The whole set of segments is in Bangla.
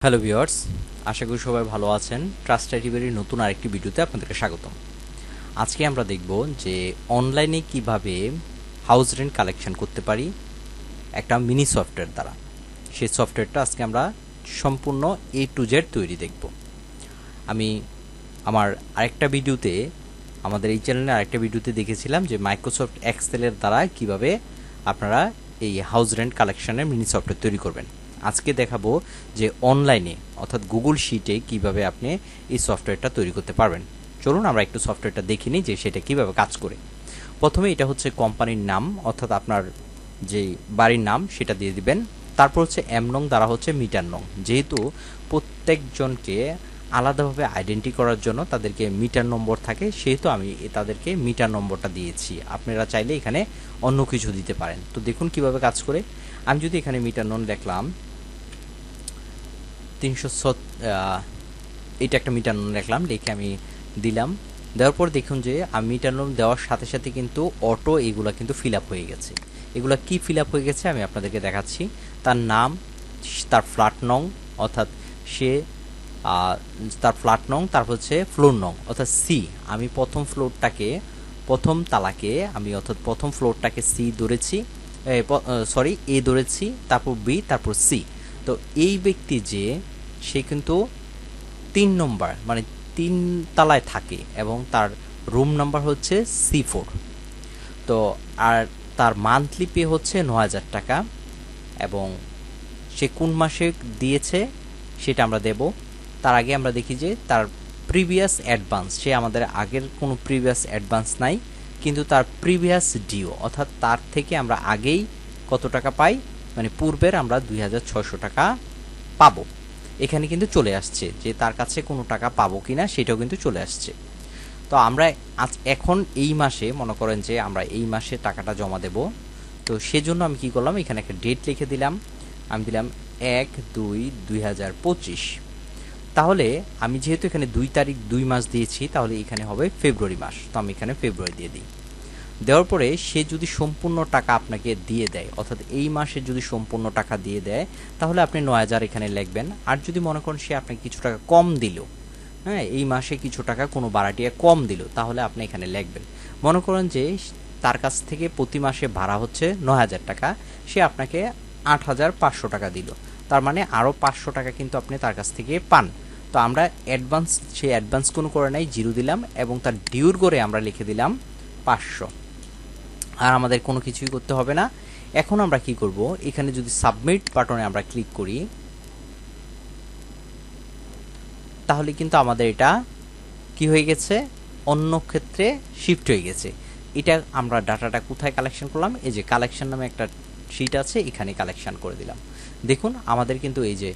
হ্যালো ভিউয়ার্স, আশা করি সবাই ভালো আছেন। ট্রাস্ট আইটিভির নতুন আরেকটি ভিডিওতে আপনাদেরকে স্বাগতম। আজকে আমরা দেখব যে অনলাইনে কিভাবে হাউস রেন্ট কালেকশন করতে পারি একটা মিনি সফটওয়্যার দ্বারা। সেই সফটওয়্যারটা আজকে আমরা সম্পূর্ণ A to Z তৈরি দেখব। আমি আমার আরেকটা ভিডিওতে আমাদের এই চ্যানেলে আরেকটা ভিডিওতে দেখেছিলাম যে মাইক্রোসফট এক্সেলের দ্বারা কিভাবে আপনারা এই হাউস রেন্ট কালেকশনের মিনি সফটওয়্যার তৈরি করবেন। আজকে দেখাবো যে অনলাইনে অর্থাৎ গুগল শিটে কিভাবে আপনি এই সফটওয়্যারটা তৈরি করতে পারবেন। চলুন আমরা একটু সফটওয়্যারটা দেখে নিই যে সেটা কিভাবে কাজ করে। প্রথমে এটা হচ্ছে কোম্পানির নাম অর্থাৎ আপনার যে বাড়ির নাম সেটা দিয়ে দিবেন। তারপর হচ্ছে নং দ্বারা হচ্ছে মিটার নং, যেহেতু প্রত্যেকজনকে আলাদাভাবে আইডেন্টি করার জন্য তাদেরকে মিটার নম্বর থাকে, সেহেতু আমি তাদেরকে মিটার নম্বরটা দিয়েছি। আপনারা চাইলে এখানে অন্য কিছু দিতে পারেন। তো দেখুন কিভাবে কাজ করে। আমি যদি এখানে মিটার নং দেখলাম 300, এটা একটা মিটার নং লিখলাম, লিখে আমি দিলাম। দেওয়ার পর দেখুন যে আমি মিটার নং দেওয়ার সাথে সাথে কিন্তু অটো এগুলা কিন্তু ফিল আপ হয়ে গেছে। এগুলা কি ফিল আপ হয়ে গেছে আমি আপনাদেরকে দেখাচ্ছি। তার নাম, তার ফ্ল্যাট নং অর্থাৎ সে তার ফ্ল্যাট নং, তারপর হচ্ছে ফ্লোর নং অর্থাৎ সি। আমি প্রথম ফ্লোরটাকে, প্রথম তালাকে আমি অর্থাৎ প্রথম ফ্লোরটাকে সি ধরেছি, এ ধরেছি, তারপর বি, তারপর সি। তো এই ব্যক্তি যে সে কিন্তু 3 নম্বর মানে 3 তলায় থাকে এবং তার রুম নাম্বার হচ্ছে C4। তো আর তার মান্থলি পে হচ্ছে 9,000 টাকা এবং সে কোন মাসে দিয়েছে সেটা আমরা দেব। তার আগে আমরা দেখি যে তার প্রিভিয়াস অ্যাডভান্স, সে আমাদের আগের কোনো প্রিভিয়াস অ্যাডভান্স নাই, কিন্তু তার প্রিভিয়াস ডিও অর্থাৎ তার থেকে আমরা আগেই কত টাকা পাই, মানে পূর্বের আমরা 2,600 টাকা পাবো। এখানে কিন্তু চলে আসছে যে তার কাছে কোনো টাকা পাবো কিনা সেটাও কিন্তু চলে আসছে। তো আমরা এখন এই মাসে মনে করেন যে আমরা এই মাসে টাকাটা জমা দেব। তো সেজন্য আমি কি করলাম, এখানে একটা ডেট লিখে দিলাম। আমি দিলাম 1/2/2025। তাহলে আমি যেহেতু এখানে 2 তারিখ 2 মাস দিয়েছি, তাহলে এখানে হবে ফেব্রুয়ারি মাস। তো আমি এখানে ফেব্রুয়ারি দিয়ে দিই। দেওয়ার পরে সে যদি সম্পূর্ণ টাকা আপনাকে দিয়ে দেয়, অর্থাৎ এই মাসে যদি সম্পূর্ণ টাকা দিয়ে দেয়, তাহলে আপনি 9,000 এখানে লিখবেন। আর যদি মনে করেন সে আপনাকে কিছু টাকা কম দিল, হ্যাঁ, এই মাসে কিছু টাকা কোনো ভাড়াটিয়া কম দিল, তাহলে আপনি এখানে লিখবেন। মনে করেন যে তার কাছ থেকে প্রতি মাসে ভাড়া হচ্ছে 9,000 টাকা, সে আপনাকে 8,500 টাকা দিল, তার মানে আরও 500 টাকা কিন্তু আপনি তার কাছ থেকে পান। তো আমরা অ্যাডভান্স, সে অ্যাডভান্স কোনো করে নাই, 0 দিলাম এবং তার ডিউর করে আমরা লিখে দিলাম 500। আর আমাদের কোনো কিছুই করতে হবে না। এখন আমরা কি করব, এখানে যদি সাবমিট বাটনে আমরা ক্লিক করি, তাহলে কিন্তু আমাদের এটা কি হয়ে গেছে, অন্য ক্ষেত্রে শিফট হয়ে গেছে। এটা আমরা ডাটাটা কোথায় কালেকশন করলাম, এই যে কালেকশন নামে একটা শিট আছে, এখানে কালেকশন করে দিলাম। দেখুন আমাদের কিন্তু এই যে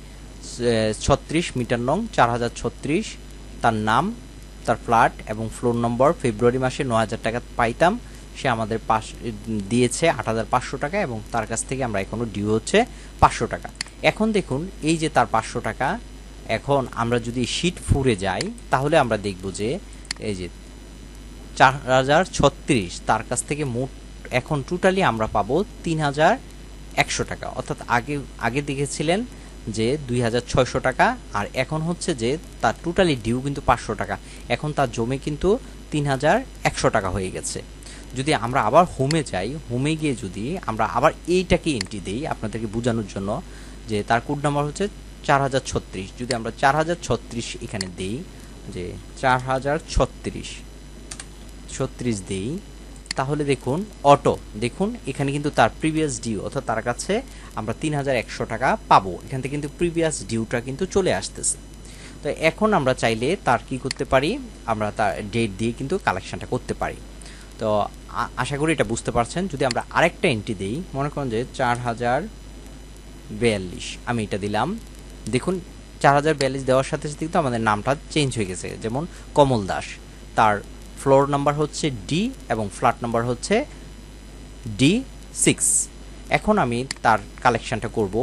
36 মিটার নং 4036, তার নাম, তার ফ্ল্যাট এবং ফ্লোর নম্বর, ফেব্রুয়ারি মাসে 9,000 টাকা পাইতাম, সে আমাদের দিয়েছে 8,500 টাকা এবং তার কাছ থেকে আমরা এখনও ডিউ হচ্ছে 500 টাকা। এখন দেখুন এই যে তার 500 টাকা, এখন আমরা যদি শিট 4-এ যাই তাহলে আমরা দেখব যে এই যে 4,036, তার কাছ থেকে মোট এখন টোটালি আমরা পাবো 3,100 টাকা। অর্থাৎ আগে দেখেছিলেন যে 2,600 টাকা, আর এখন হচ্ছে যে তার টোটালি ডিউ কিন্তু 500 টাকা। এখন তার জমে কিন্তু 3,100 টাকা হয়ে গেছে। যদি আমরা আবার হোমে যাই, হোমে গিয়ে যদি আমরা আবার এইটাকে এন্ট্রি দিই আপনাদেরকে বোঝানোর জন্য, যে তার কোড নাম্বার হচ্ছে 4,036, যদি আমরা 4,036 এখানে দিই, যে 4,036 দিই, তাহলে দেখুন অটো, দেখুন এখানে কিন্তু তার প্রিভিয়াস ডিউ অর্থাৎ তার কাছে আমরা 3,100 টাকা পাবো। এখান থেকে কিন্তু প্রিভিয়াস ডিউটা কিন্তু চলে আসতেছে। তো এখন আমরা চাইলে তার কি করতে পারি, আমরা তার ডেট দিয়ে কিন্তু কালেকশনটা করতে পারি। তো আশা করি এটা বুঝতে পারছেন। যদি আমরা আরেকটা এন্ট্রি দিই, মনে করেন যে 4,042, আমি এটা দিলাম। দেখুন 4,042 দেওয়ার সাথে সাথে কিন্তু আমাদের নামটা চেঞ্জ হয়ে গেছে, যেমন কমল দাস। তার ফ্লোর নাম্বার হচ্ছে ডি এবং ফ্ল্যাট নাম্বার হচ্ছে D6। এখন আমি তার কালেকশনটা করব।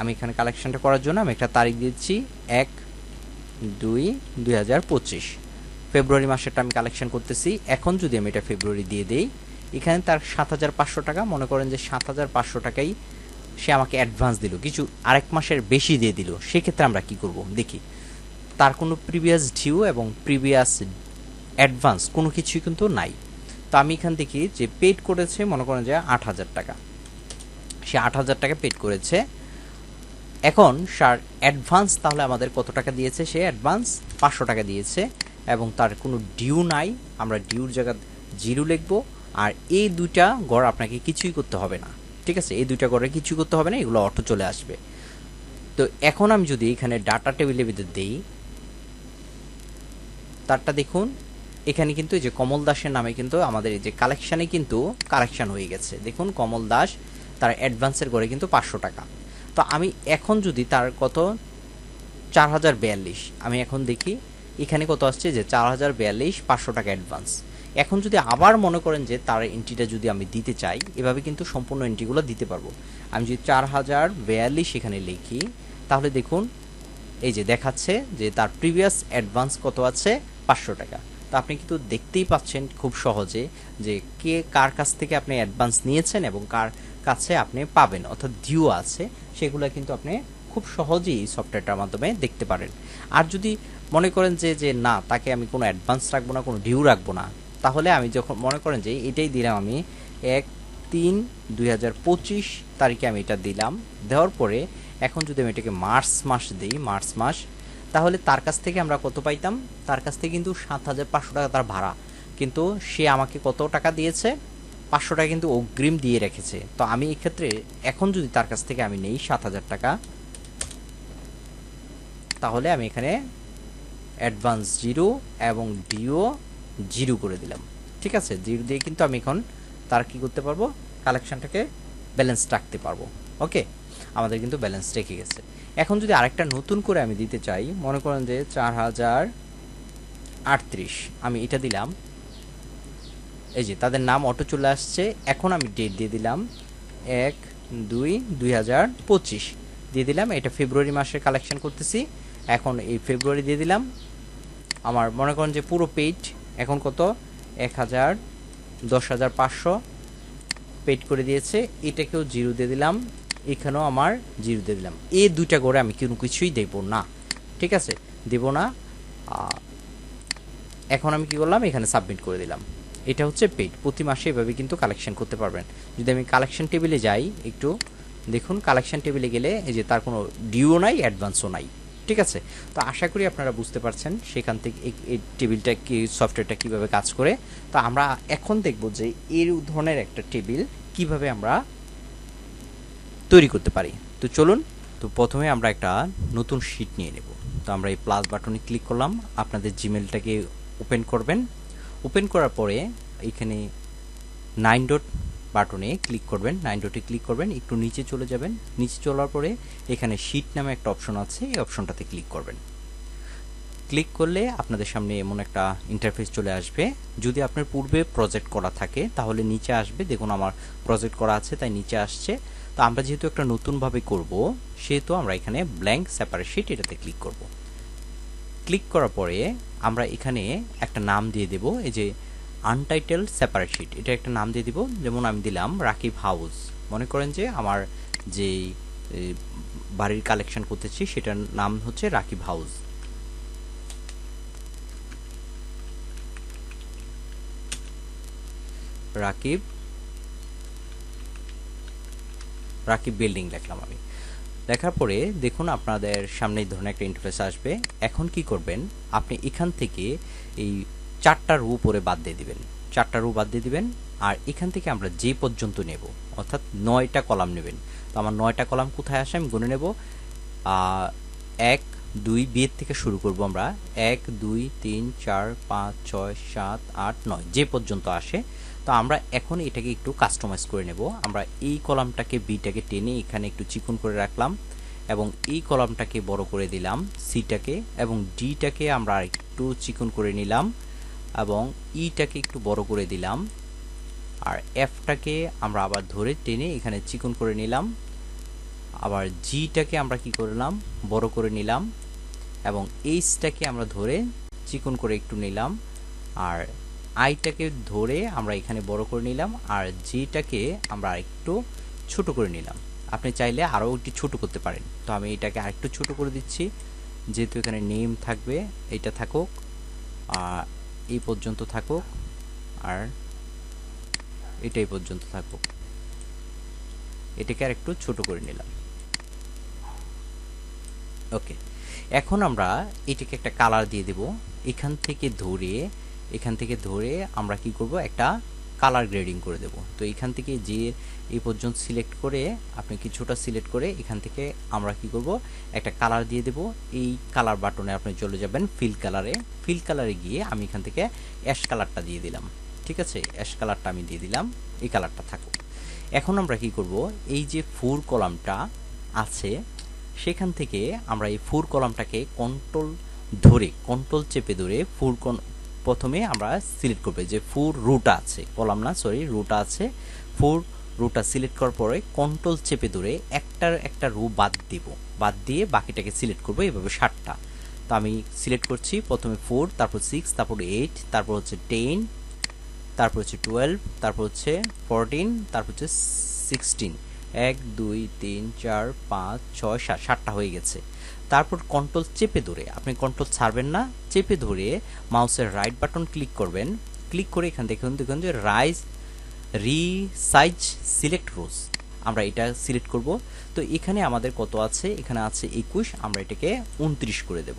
আমি এখানে কালেকশনটা করার জন্য আমি একটা তারিখ দিচ্ছি 1/2/2025, ফেব্রুয়ারি মাসেরটা আমি কালেকশন করতেছি। এখন যদি আমি এটা ফেব্রুয়ারি দিয়ে দেই, এখানে তার 7,500 টাকা, মনে করেন যে 7,500 টাকাই সে আমাকে অ্যাডভান্স দিল, কিছু আরেক মাসের বেশি দিয়ে দিল, সেক্ষেত্রে আমরা কি করব দেখি। তার কোনো প্রিভিয়াস ডিউ এবং প্রিভিয়াস অ্যাডভান্স কোনো কিছুই কিন্তু নাই। তো আমি এখান দেখি যে পেড করেছে মনে করেন যে 8,000 টাকা, সে 8,000 টাকা পেড করেছে। এখন সার অ্যাডভান্স তাহলে আমাদের কত টাকা দিয়েছে, সে অ্যাডভান্স 500 টাকা দিয়েছে এবং তার কোনো ডিউ নাই, আমরা ডিউর জায়গা 0 লিখব। আর এই দুইটা গড় আপনাকে কিছুই করতে হবে না, ঠিক আছে, এই দুইটা গড়ে কিছুই করতে হবে না, এগুলো অটো চলে আসবে। তো এখন আমি যদি এখানে ডাটা টেবিলের ভিতরে দিই, তারটা দেখুন এখানে কিন্তু এই যে কমল দাসের নামে কিন্তু আমাদের এই যে কালেকশানে কিন্তু কালেকশান হয়ে গেছে। দেখুন কমল দাস তার অ্যাডভান্সের গড়ে কিন্তু 500 টাকা। তো আমি এখন যদি তার কত 4042, আমি এখন দেখি এখানে কত আসছে যে 4042, 500 টাকা অ্যাডভান্স। এখন যদি আবার মনে করেন যে তার এন্ট্রিটা যদি আমি দিতে চাই, এভাবে কিন্তু সম্পূর্ণ এন্ট্রিগুলো দিতে পারবো। আমি যদি 4042 এখানে লিখি, তাহলে দেখুন এই যে দেখাচ্ছে যে তার প্রিভিয়াস অ্যাডভান্স কত আছে, 500 টাকা। তো আপনি কিন্তু দেখতেই পাচ্ছেন খুব সহজে যে কে কার কাছ থেকে আপনি অ্যাডভান্স নিয়েছেন এবং কার কাছে আপনি পাবেন, অর্থাৎ ডিউ আছে, সেগুলো কিন্তু আপনি খুব সহজেই এই সফটওয়্যারটার মাধ্যমে দেখতে পারেন। আর যদি মনে করেন যে যে না, তাকে আমি কোনো অ্যাডভান্স রাখবো না, কোনো ডিউ রাখবো না, তাহলে আমি যখন মনে করেন যে এটাই দিলাম, আমি 1/3/2025 তারিখে আমি এটা দিলাম, দেওয়ার পরে এখন যদি আমি এটাকে মার্চ মাস দিই, মার্চ মাস, তাহলে তার কাছ থেকে আমরা কত পাইতাম, তার কাছ থেকে কিন্তু 7,500 টাকা তার ভাড়া, কিন্তু সে আমাকে কত টাকা দিয়েছে, 500 টাকা কিন্তু অগ্রিম দিয়ে রেখেছে। তো আমি এক্ষেত্রে এখন যদি তার কাছ থেকে আমি নেই 7,000 টাকা, তাহলে আমি এখানে অ্যাডভান্স 0 এবং ডিও 0 করে দিলাম, ঠিক আছে, 0 দিয়ে কিন্তু আমি এখন তার কি করতে পারবো, কালেকশনটাকে ব্যালেন্স রাখতে পারবো। ওকে, আমাদের কিন্তু ব্যালেন্স রেখে গেছে। এখন যদি আরেকটা নতুন করে আমি দিতে চাই, মনে করেন যে 4038, আমি এটা দিলাম, এই যে তাদের নাম অটো চলে আসছে। এখন আমি ডেট দিয়ে দিলাম 1/2/2025 দিয়ে দিলাম, এটা ফেব্রুয়ারি মাসের কালেকশন করতেছি। এখন এই ফেব্রুয়ারি দিয়ে দিলাম, আমার মনে করেন যে পুরো পেইড এখন কত 1,000, 10,500 পেইড করে দিয়েছে, এটাকেও 0 দিয়ে দিলাম, এখানেও আমার 0 দিয়ে দিলাম। এই দুইটা করে আমি কোনো কিছুই দেব না, ঠিক আছে, দেব না। এখন আমি কি করলাম, এখানে সাবমিট করে দিলাম। এটা হচ্ছে পেইড, প্রতি মাসে এভাবে কিন্তু কালেকশন করতে পারবেন। যদি আমি কালেকশন টেবিলে যাই, একটু দেখুন কালেকশন টেবিলে গেলে এই যে তার কোনো ডিও নাই, অ্যাডভান্সও নাই, ঠিক আছে। তো আশা করি আপনারা বুঝতে পারছেন সেখান থেকে এই টেবিলটা কি, সফটওয়্যারটা কীভাবে কাজ করে। তো আমরা এখন দেখব যে এর ধরনের একটা টেবিল কিভাবে আমরা তৈরি করতে পারি। তো চলুন, তো প্রথমে আমরা একটা নতুন শিট নিয়ে নেব। তো আমরা এই প্লাস বাটনে ক্লিক করলাম, আপনাদের জিমেলটাকে ওপেন করবেন। ওপেন করার পরে এখানে 9 ডট বাটনে ক্লিক করবেন, 9 ডটে ক্লিক করবেন, একটু নিচে চলে যাবেন, নিচে চলার পরে এখানে শিট নামে একটা অপশন আছে, এই অপশনটাতে ক্লিক করবেন। ক্লিক করলে আপনাদের সামনে এমন একটা ইন্টারফেস চলে আসবে। যদি আপনার পূর্বে প্রজেক্ট করা থাকে তাহলে নিচে আসবে, দেখুন আমার প্রজেক্ট করা আছে তাই নিচে আসছে। তো আমরা যেহেতু একটা নতুনভাবে করব, সেহেতু আমরা এখানে ব্ল্যাঙ্ক সেপারেট শিট, এটাতে ক্লিক করব। ক্লিক করার পরে আমরা এখানে একটা নাম দিয়ে দেব, এই যে আনটাইটেলড সেপারেট শিট, এটা একটা নাম দিয়ে দিব। যেমন আমি দিলাম রাকিব হাউস, মনে করেন যে আমার যে বাড়ির কালেকশন করতেছি সেটার নাম হচ্ছে রাকিব হাউস। রাকিব বিল্ডিং লিখলাম আমি। লেখার পরে দেখুন আপনাদের সামনে এই ধরনের একটা ইন্টারফেস আসবে। এখন কি করবেন, আপনি এখান থেকে এই 4টা রো উপরে বাদ দিয়ে দিবেন, 4টা রো বাদ দিয়ে দিবেন। আর এখান থেকে আমরা যে পর্যন্ত নেব, অর্থাৎ 9টা কলাম নেবেন। তো আমার 9টা কলাম কোথায় আসে আমি গুনে নেব। 1 2 বিয়ের থেকে শুরু করব আমরা, 1 2 3 4 5 6 7 8 9 যে পর্যন্ত আসে। তো আমরা এখন এটাকে একটু কাস্টমাইজ করে নেব। আমরা এই কলামটাকে বিটাকে টেনে এখানে একটু চিকন করে রাখলাম এবং এই কলামটাকে বড় করে দিলাম, সিটাকে, এবং ডিটাকে আমরা একটু চিকন করে নিলাম এবং ইটাকে একটু বড় করে দিলাম। আর এফটাকে আমরা আবার ধরে টেনে এখানে চিকন করে নিলাম। আবার জিটাকে আমরা কি করলাম, বড় করে নিলাম এবং এইচটাকে আমরা ধরে চিকন করে একটু নিলাম। আর আইটাকে ধরে আমরা এখানে বড় করে নিলাম আর জিটাকে আমরা একটু ছোট করে নিলাম। আপনি চাইলে আরও একটু ছোট করতে পারেন। তো আমি এটাকে আরেকটু ছোট করে দিচ্ছি, যেহেতু এখানে নেম থাকবে। এটা থাকুক, এই পর্যন্ত থাকুক, আর এটাই পর্যন্ত থাকুক। এটাকে আর একটু ছোট করে নিলাম। ওকে, এখন আমরা এটাকে একটা কালার দিয়ে দেব। এখান থেকে ধরে আমরা কি করব, একটা কালার গ্রেডিং করে দেব। তো এখান থেকে যে এই পর্যন্ত সিলেক্ট করে, আপনি কিছুটা সিলেক্ট করে এখান থেকে আমরা কি করব, একটা কালার দিয়ে দেব। এই কালার বাটনে আপনি চলে যাবেন ফিল কালারে। ফিল কালারে গিয়ে আমি এখান থেকে অ্যাশ কালারটা দিয়ে দিলাম। ঠিক আছে, অ্যাশ কালারটা আমি দিয়ে দিলাম, এই কালারটা থাকুক। এখন আমরা কি করব, এই যে 4 কলামটা আছে সেখান থেকে আমরা এই 4 কলামটাকে কন্ট্রোল চেপে ধরে প্রথমে আমরা সিলেক্ট করব যে 4 রুট আছে, কলাম না সরি, রুট আছে। 4 রুটা সিলেক্ট করার পরে কন্ট্রোল চেপে ধরে একটা রু বাদ দিয়ে বাকিটাকে সিলেক্ট করব, এভাবে 7টা। তো আমি সিলেক্ট করছি প্রথমে 4, তারপর 6, তারপর 8, তারপর হচ্ছে 10, তারপর হচ্ছে 12, তারপর হচ্ছে 14, তারপর হচ্ছে 16। 1 2 3 4 5 6 7, 7টা হয়ে গেছে। তারপর কন্ট্রোল চেপে ধরে, আপনি কন্ট্রোল ছাড়বেন না, চেপে ধরে মাউসের রাইট বাটন ক্লিক করবেন। ক্লিক করে এখান থেকে দেখুন যে রিসাইজ সিলেক্ট রোজ, আমরা এটা সিলেক্ট করব। তো এখানে আমাদের কত আছে, এখানে আছে 21, আমরা এটাকে 29 করে দেব।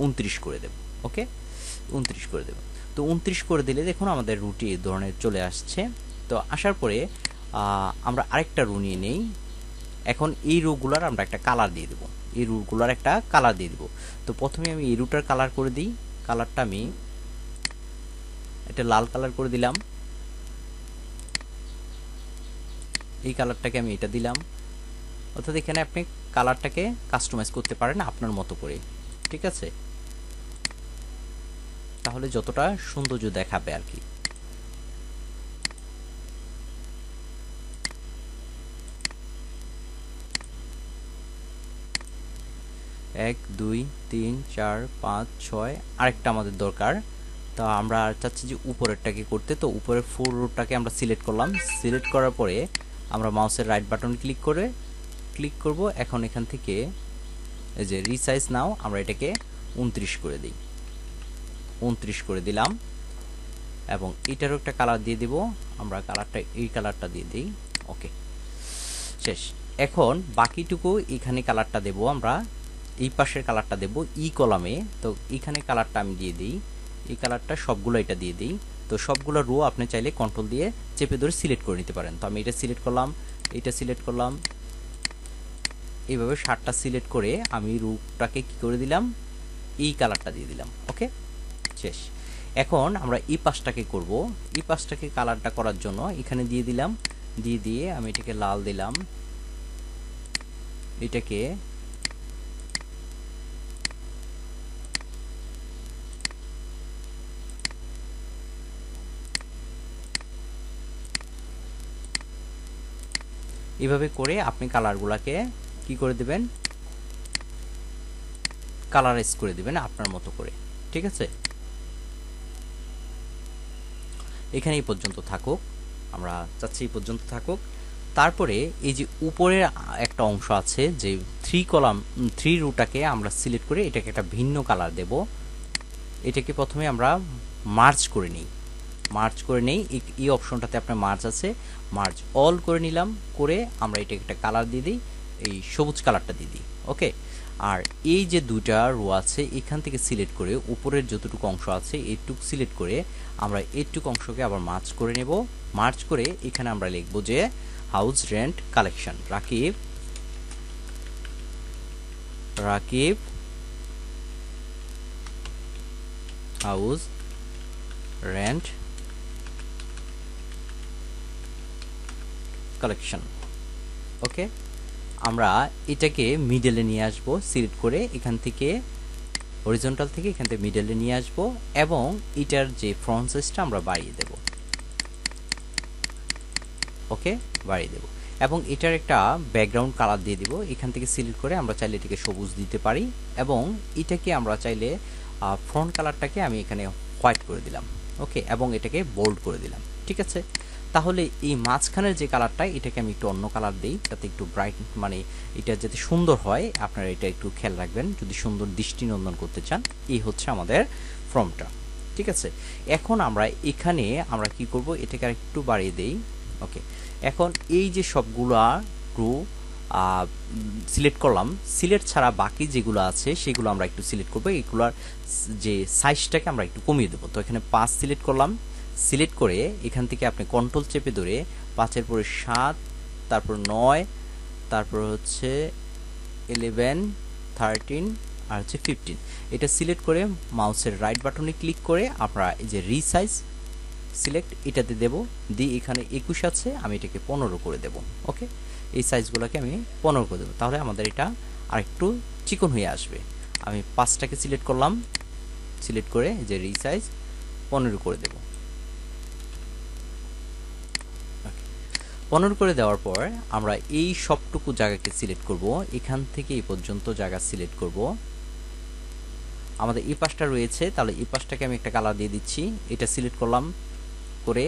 29 করে দেব, ওকে, 29 করে দেব। তো 29 করে দিলে দেখুন আমাদের রুটি এই ধরনের চলে আসছে। তো আসার পরে আমরা আরেকটা রু নিয়ে নেই। এখন এই রুগুলার আমরা একটা কালার দিয়ে দেবো, এই রুগুলার একটা কালার দিয়ে দেবো। তো প্রথমে আমি এই রুটার কালার করে দিই। কালারটা আমি একটা লাল কালার করে দিলাম। এই কালারটাকে আমি এটা দিলাম। অর্থাৎ এখানে আপনি কালারটাকে কাস্টমাইজ করতে পারেন আপনার মতো করে। ঠিক আছে, তাহলে যতটা সৌন্দর্য দেখাবে আর কি। 1 2 3 4 5 6, আরেকটা আমাদের দরকার। তো আমরা চাচ্ছি যে উপরেরটাকে করতে। তো উপরের 4 রোটাকে আমরা সিলেক্ট করলাম। সিলেক্ট করার পরে আমরা মাউসের রাইট বাটন ক্লিক করব। এখন এখান থেকে এই যে রিসাইজ নাও, আমরা এটাকে 29 করে দিই। 29 করে দিলাম এবং এটারও একটা কালার দিয়ে দিব। আমরা কালারটা এই কালারটা দিয়ে দিই। ওকে, শেষ। এখন বাকিটুকু এখানে কালারটা দেব, আমরা এই পাশের কালারটা দেব ই কলামে। তো এখানে কালারটা আমি দিয়ে দিই, এই কালারটা সবগুলো এটা দিয়ে দিই। তো সবগুলো রো আপনি চাইলে কন্ট্রোল দিয়ে চেপে ধরে সিলেক্ট করে নিতে পারেন। তো আমি এটা সিলেক্ট করলাম, এটা সিলেক্ট করলাম, এইভাবে 7টা সিলেক্ট করে আমি রুটাকে কি করে দিলাম, এই কালারটা দিয়ে দিলাম। ওকে, শেষ। এখন আমরা এই পাশটাকে করব। এই পাশটাকে কালারটা করার জন্য এখানে দিয়ে দিলাম, দিয়ে আমি এটাকে লাল দিলাম, এটাকে এভাবে করে আপনি কালারগুলোকে কি করে দেবেন, কালারাইজ করে দিবেন আপনার মতো করে। ঠিক আছে, এখানে এই পর্যন্ত থাকুক, আমরা চাচ্ছি এই পর্যন্ত থাকুক। তারপরে এই যে উপরের একটা অংশ আছে যে 3 রুটাকে আমরা সিলেক্ট করে এটাকে একটা ভিন্ন কালার দেব। এটাকে প্রথমে আমরা মার্জ করে নেই। এই অপশনটাতে আপনার মার্জ আছে, মার্জ অল করে নিলাম। করে আমরা এটাকে একটা কালার দিয়ে দিই, এই সবুজ কালারটা দিয়ে দিই। ওকে, আর এই যে দুইটা রো আছে এখান থেকে সিলেক্ট করে উপরের যতটুকু অংশ আছে এইটুকু সিলেক্ট করে আমরা এইটুকু অংশকে আবার মার্জ করে নেব। মার্জ করে এখানে আমরা লিখব যে house rent collection, Rakib house rent collection. Okay, আমরা এটাকে মিডলে নিয়ে আসব, সিলেক্ট করে এখান থেকে হরিজন্টাল থেকে এখান থেকে মিডলে নিয়ে আসব এবং এটার যে ফ্রন্ট সাইজটা আমরা বাড়িয়ে দেব। ওকে, বাড়িয়ে দেব এবং এটার একটা ব্যাকগ্রাউন্ড কালার দিয়ে দিব। এখান থেকে সিলেক্ট করে আমরা চাইলে এটাকে সবুজ দিতে পারি এবং এটাকে আমরা চাইলে ফ্রন্ট কালারটাকে আমি এখানে হোয়াইট করে দিলাম। ওকে, এবং এটাকে বোল্ড করে দিলাম। ঠিক আছে, তাহলে এই মাঝখানের যে কালারটা এটাকে আমি একটু অন্য কালার দিই, যাতে একটু ব্রাইট, মানে এটা যাতে সুন্দর হয়। আপনারা এটা একটু খেয়াল রাখবেন যদি সুন্দর দৃষ্টিনন্দন করতে চান। এই হচ্ছে আমাদের ফর্মটা, ঠিক আছে। এখন আমরা এখানে আমরা কি করব, এটাকে আর একটু বাড়িয়ে দেই। ওকে, এখন এই যে সবগুলা একটু সিলেক্ট করলাম, সিলেক্ট ছাড়া বাকি যেগুলো আছে সেগুলো আমরা একটু সিলেক্ট করবো। এগুলোর যে সাইজটাকে আমরা একটু কমিয়ে দেবো। তো এখানে 5 সিলেক্ট করলাম, সিলেক্ট করে এখান থেকে আপনি কন্ট্রোল চেপে ধরে 5-এর পরে 7, তারপর 9, তারপর হচ্ছে 11, 13 আর হচ্ছে 15, এটা সিলেক্ট করে মাউসের রাইট বাটনে ক্লিক করে আমরা এই যে রিসাইজ সিলেক্ট এটাতে দেব, দিয়ে এখানে 21 আছে, আমি এটাকে 15 করে দেব। ওকে, এই সাইজগুলোকে আমি 15 করে দেবো, তাহলে আমাদের এটা আরেকটু চিকন হয়ে আসবে। আমি 5টাকে সিলেক্ট করলাম, সিলেক্ট করে যে রিসাইজ 15 করে দেব। 15 করে দেওয়ার পর আমরা এই সবটুকু জায়গাকে সিলেক্ট করব, এখান থেকে এই পর্যন্ত জায়গা সিলেক্ট করব। আমাদের এই পাশটা রয়েছে, তাহলে এই পাশটাকে আমি একটা কালার দিয়ে দিচ্ছি। এটা সিলেক্ট করলাম করে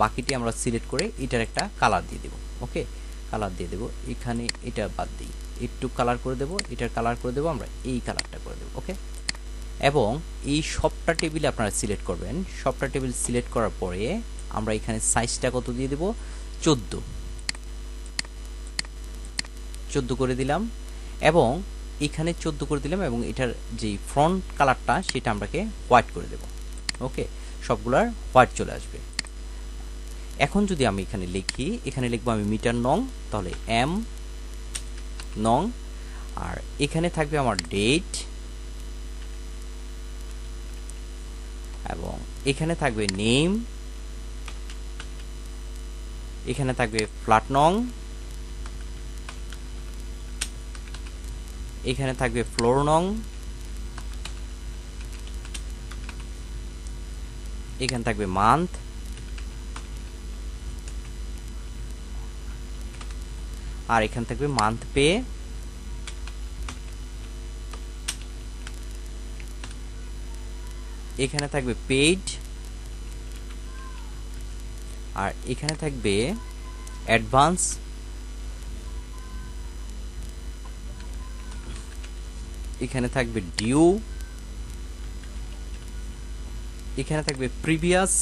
বাকিটি আমরা সিলেক্ট করে এটার একটা কালার দিয়ে দেব। ওকে, কালার দিয়ে দেব, এখানে এটা বাদ দিই, একটু কালার করে দেব, এটার কালার করে দেব, আমরা এই কালারটা করে দেব। ওকে, এবং এই সবটা টেবিল আপনারা সিলেক্ট করবেন। সবটা টেবিল সিলেক্ট করার পরে আমরা এখানে সাইজটা কত দিয়ে দেব, 14 করে দিলাম, এবং এখানে 14 করে দিলাম, এবং এটার যে ফ্রন্ট কালারটা সেটা আমরাকে হোয়াইট করে দেব। ওকে, সবগুলার হোয়াইট চলে আসবে। এখন যদি আমি এখানে লিখি, এখানে লিখবো আমি মিটার নং, তাহলে এম নং, আর এখানে থাকবে আমার ডেট, এবং এখানে থাকবে নেম, এখানে থাকবে ফ্ল্যাট নং, এখানে থাকবে ফ্লোর নং, এখানে থাকবে মান্থ, আর এখানে থাকবে মান্থ পে, এখানে থাকবে পেইড, আর এখানে থাকবে অ্যাডভান্স, এখানে থাকবে ডিউ, এখানে থাকবে প্রিভিয়াস,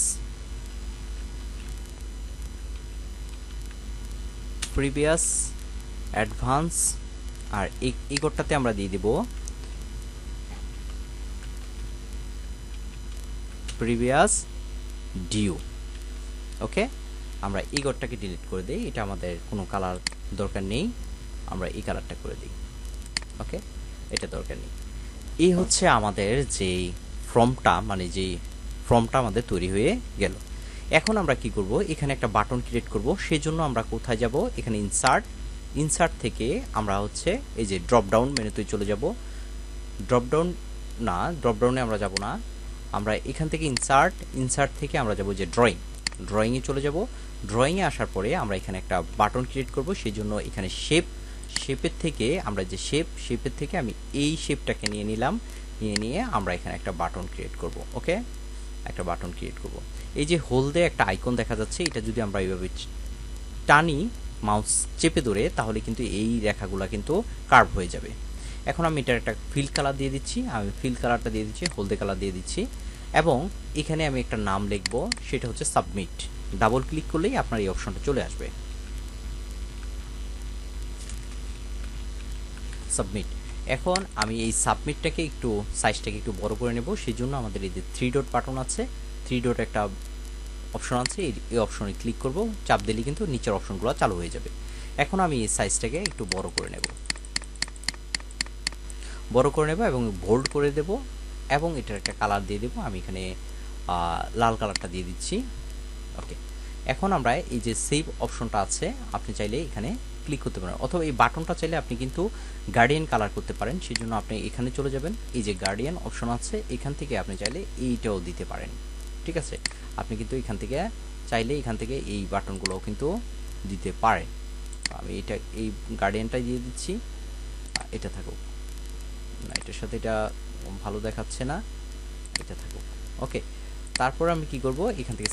অ্যাডভান্স, আর এই কোডটাতে আমরা দিয়ে দিব প্রিভিয়াস ডিউ। ওকে, আমরা এই কোডটাকে ডিলিট করে দিই, এটা আমাদের কোনো কালার দরকার নেই, আমরা এই কালারটা করে দিই। ওকে, এটা দরকার নেই। এই হচ্ছে আমাদের যেই ফর্মটা, মানে যেই ফর্মটা আমাদের তৈরি হয়ে গেল। এখন আমরা কি করব, এখানে একটা বাটন ক্রিয়েট করব। সেজন্য আমরা কোথায় যাব, এখানে ইনসার্ট থেকে আমরা হচ্ছে এই যে ড্রপ ডাউন মেনুতে চলে যাব। ড্রপ ডাউনে আমরা যাব না, আমরা এখান থেকে ইনসার্ট থেকে আমরা যাব যে ড্রয়িংয়ে চলে যাব। ড্রয়িংয়ে আসার পরে আমরা এখানে একটা বাটন ক্রিয়েট করব। সেই জন্য এখানে শেপের থেকে আমরা যে শেপের থেকে আমি এই শেপটাকে নিয়ে আমরা এখানে একটা বাটন ক্রিয়েট করব। ওকে, একটা বাটন ক্রিয়েট করব। এই যে হলদে একটা আইকন দেখা যাচ্ছে, এটা যদি আমরা এইভাবে টানি মাউস চেপে ধরে, তাহলে কিন্তু এই রেখাগুলো কিন্তু কার্ভ হয়ে যাবে। এখন আমি এটার একটা ফিল কালার দিয়ে দিচ্ছি, আমি ফিল কালারটা দিয়ে দিচ্ছি, হলদে কালার দিয়ে দিচ্ছি, এবং এখানে আমি একটা নাম লিখব, সেটা হচ্ছে সাবমিট। ডাবল ক্লিক করলেই আপনার এই অপশনটা চলে আসবে, সাবমিট। এখন আমি এই সাবমিটটাকে একটু সাইজটাকে একটু বড় করে নেব। সেই জন্য আমাদের এই যে 3 ডট বাটন আছে, 3 ডট একটা অপশন আছে, এই অপশনে ক্লিক করব, চাপ দিলে কিন্তু নিচের অপশনগুলো চালু হয়ে যাবে। এখন আমি এই সাইজটাকে একটু বড় করে নেব এবং বোল্ড করে দেব, এবং এটার একটা কালার দিয়ে দেব। আমি এখানে লাল কালারটা দিয়ে দিচ্ছি। ওকে, এখন আমরা এই যে সেভ অপশনটা আছে, আপনি চাইলে এখানে ক্লিক করতে পারেন, অথবা এই বাটনটা চাইলে আপনি কিন্তু গার্ডিয়ান কালার করতে পারেন। সেই জন্য আপনি এখানে চলে যাবেন, এই যে গার্ডিয়ান অপশন আছে, এখান থেকে আপনি চাইলে এইটাও দিতে পারেন। ঠিক আছে, আপনি কিন্তু এখান থেকে এই বাটনগুলোও কিন্তু দিতে পারেন। আমি এই গার্ডিয়ানটাই দিয়ে দিচ্ছি, এটা থাকুক না, এটার সাথে এটা ভালো দেখাচ্ছে না, এটা থাকুক। ওকে, তারপর আমি কি করব, এখান থেকে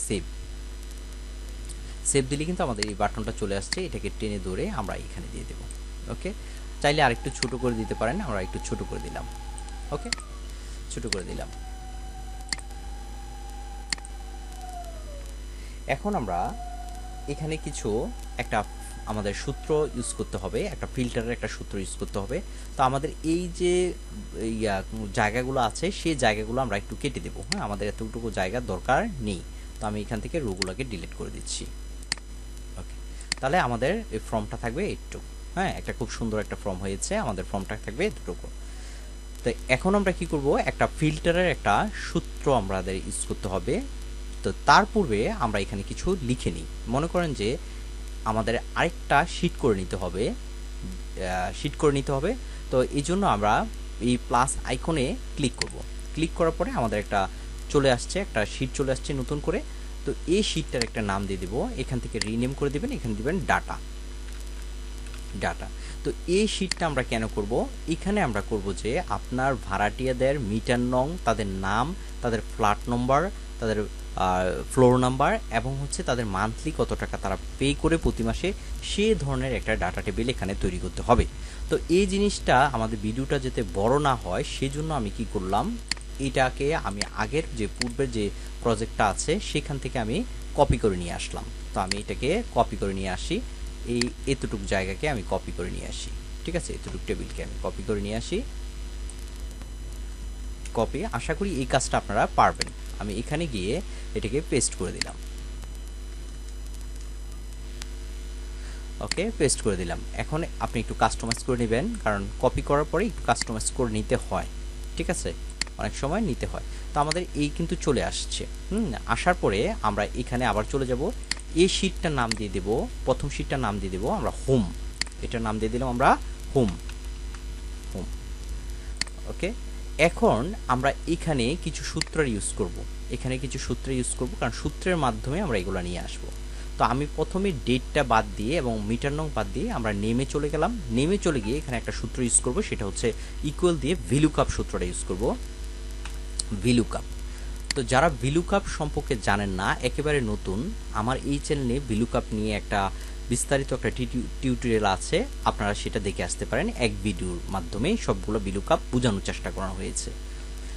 সেভ দিলে কিন্তু আমাদের এই বাটনটা চলে আসছে, এটাকে টেনে ধরে আমরা এখানে দিয়ে দেব। ওকে, চাইলে আরেকটু ছোট করে দিতে পারেন, আমরা একটু ছোট করে দিলাম। ওকে, ছোট করে দিলাম। এখন আমরা এখানে কিছু একটা আমাদের সূত্র ইউজ করতে হবে, একটা ফিল্টারের একটা সূত্র ইউজ করতে হবে। তো আমাদের এই যে জায়গাগুলো আছে সেই জায়গাগুলো আমরা একটু কেটে দেবো। হ্যাঁ, আমাদের এতটুকু জায়গার দরকার নেই। তো আমি এখান থেকে রোগুলোকে ডিলিট করে দিচ্ছি। ওকে, তাহলে আমাদের এই ফর্মটা থাকবে এইটুকু। হ্যাঁ, একটা খুব সুন্দর একটা ফর্ম হয়েছে, আমাদের ফর্মটা থাকবে এতটুকু। তো এখন আমরা কি করব, একটা ফিল্টারের একটা সূত্র আমাদের ইউজ করতে হবে। তো তার পূর্বে আমরা এখানে কিছু লিখে নিই। মনে করেন যে আমাদের আরেকটা শিট করে নিতে হবে, তো এই জন্য আমরা এই প্লাস আইকনে ক্লিক করব। ক্লিক করার পরে আমাদের একটা চলে আসছে, একটা শিট চলে আসছে নতুন করে। তো এই শিটটার একটা নাম দিয়ে দেবো, এখান থেকে রিনেম করে দেবেন, এখানে দিবেন ডাটা। তো এই শিটটা আমরা কেন করব, এখানে আমরা করব যে আপনার ভাড়াটিয়াদের মিটার নং, তাদের নাম, তাদের ফ্ল্যাট নম্বর, তাদের ফ্লোর নাম্বার এবং হচ্ছে তাদের মান্থলি কত টাকা তারা পে করে প্রতি মাসে, সে ধরনের একটা ডাটা টেবিল এখানে তৈরি করতে হবে। তো এই জিনিসটা আমাদের ভিডিওটা যাতে বড় না হয় সেজন্য আমি কি করলাম, এটাকে আমি আগের যে পূর্বের যে প্রজেক্টটা আছে সেখান থেকে আমি কপি করে নিয়ে আসলাম। তো আমি এটাকে কপি করে নিয়ে আসি, এই এতটুকু জায়গাকে আমি কপি করে নিয়ে আসি। ঠিক আছে, এতটুকু টেবিলকে আমি কপি করে নিয়ে আসি। কপি, আশা করি এই কাজটা আপনারা পারবেন। আমি এখানে গিয়ে এটাকে পেস্ট করে দিলাম। ওকে, পেস্ট করে দিলাম। এখন আপনি একটু কাস্টমাইজ করে নেবেন, কারণ কপি করার পরে একটু কাস্টমাইজ করে নিতে হয়। ঠিক আছে, অনেক সময় নিতে হয়। তো আমাদের এই কিন্তু চলে আসছে। আসার পরে আমরা এখানে আবার চলে যাব, এই শিটটার নাম দিয়ে দেব, প্রথম শিটটার নাম দিয়ে দেব আমরা হোম। এটার নাম দিয়ে দিলাম আমরা হোম। ওকে, এখন আমরা এখানে কিছু সূত্র ইউজ করব, কারণ সূত্রের মাধ্যমে আমরা এগুলো নিয়ে আসব। তো আমি প্রথমে ডেটটা বাদ দিয়ে এবং মিটার নং বাদ দিয়ে আমরা নেমে চলে গেলাম। নেমে চলে গিয়ে এখানে একটা সূত্র ইউজ করব, সেটা হচ্ছে ইকুয়াল দিয়ে ভিলুকাপ সূত্রটা ইউজ করব, ভিলুকাপ। তো যারা ভিলুকাপ সম্পর্কে জানেন না, একেবারে নতুন, আমার এই চ্যানেলে ভিলুকাপ নিয়ে একটা বিস্তারিত একটা টিউটোরিয়াল আছে, আপনারা সেটা দেখে আসতে পারেন। এক ভিডিওর মাধ্যমে সবগুলো ভিলুকাপ বোঝানোর চেষ্টা করা হয়েছে।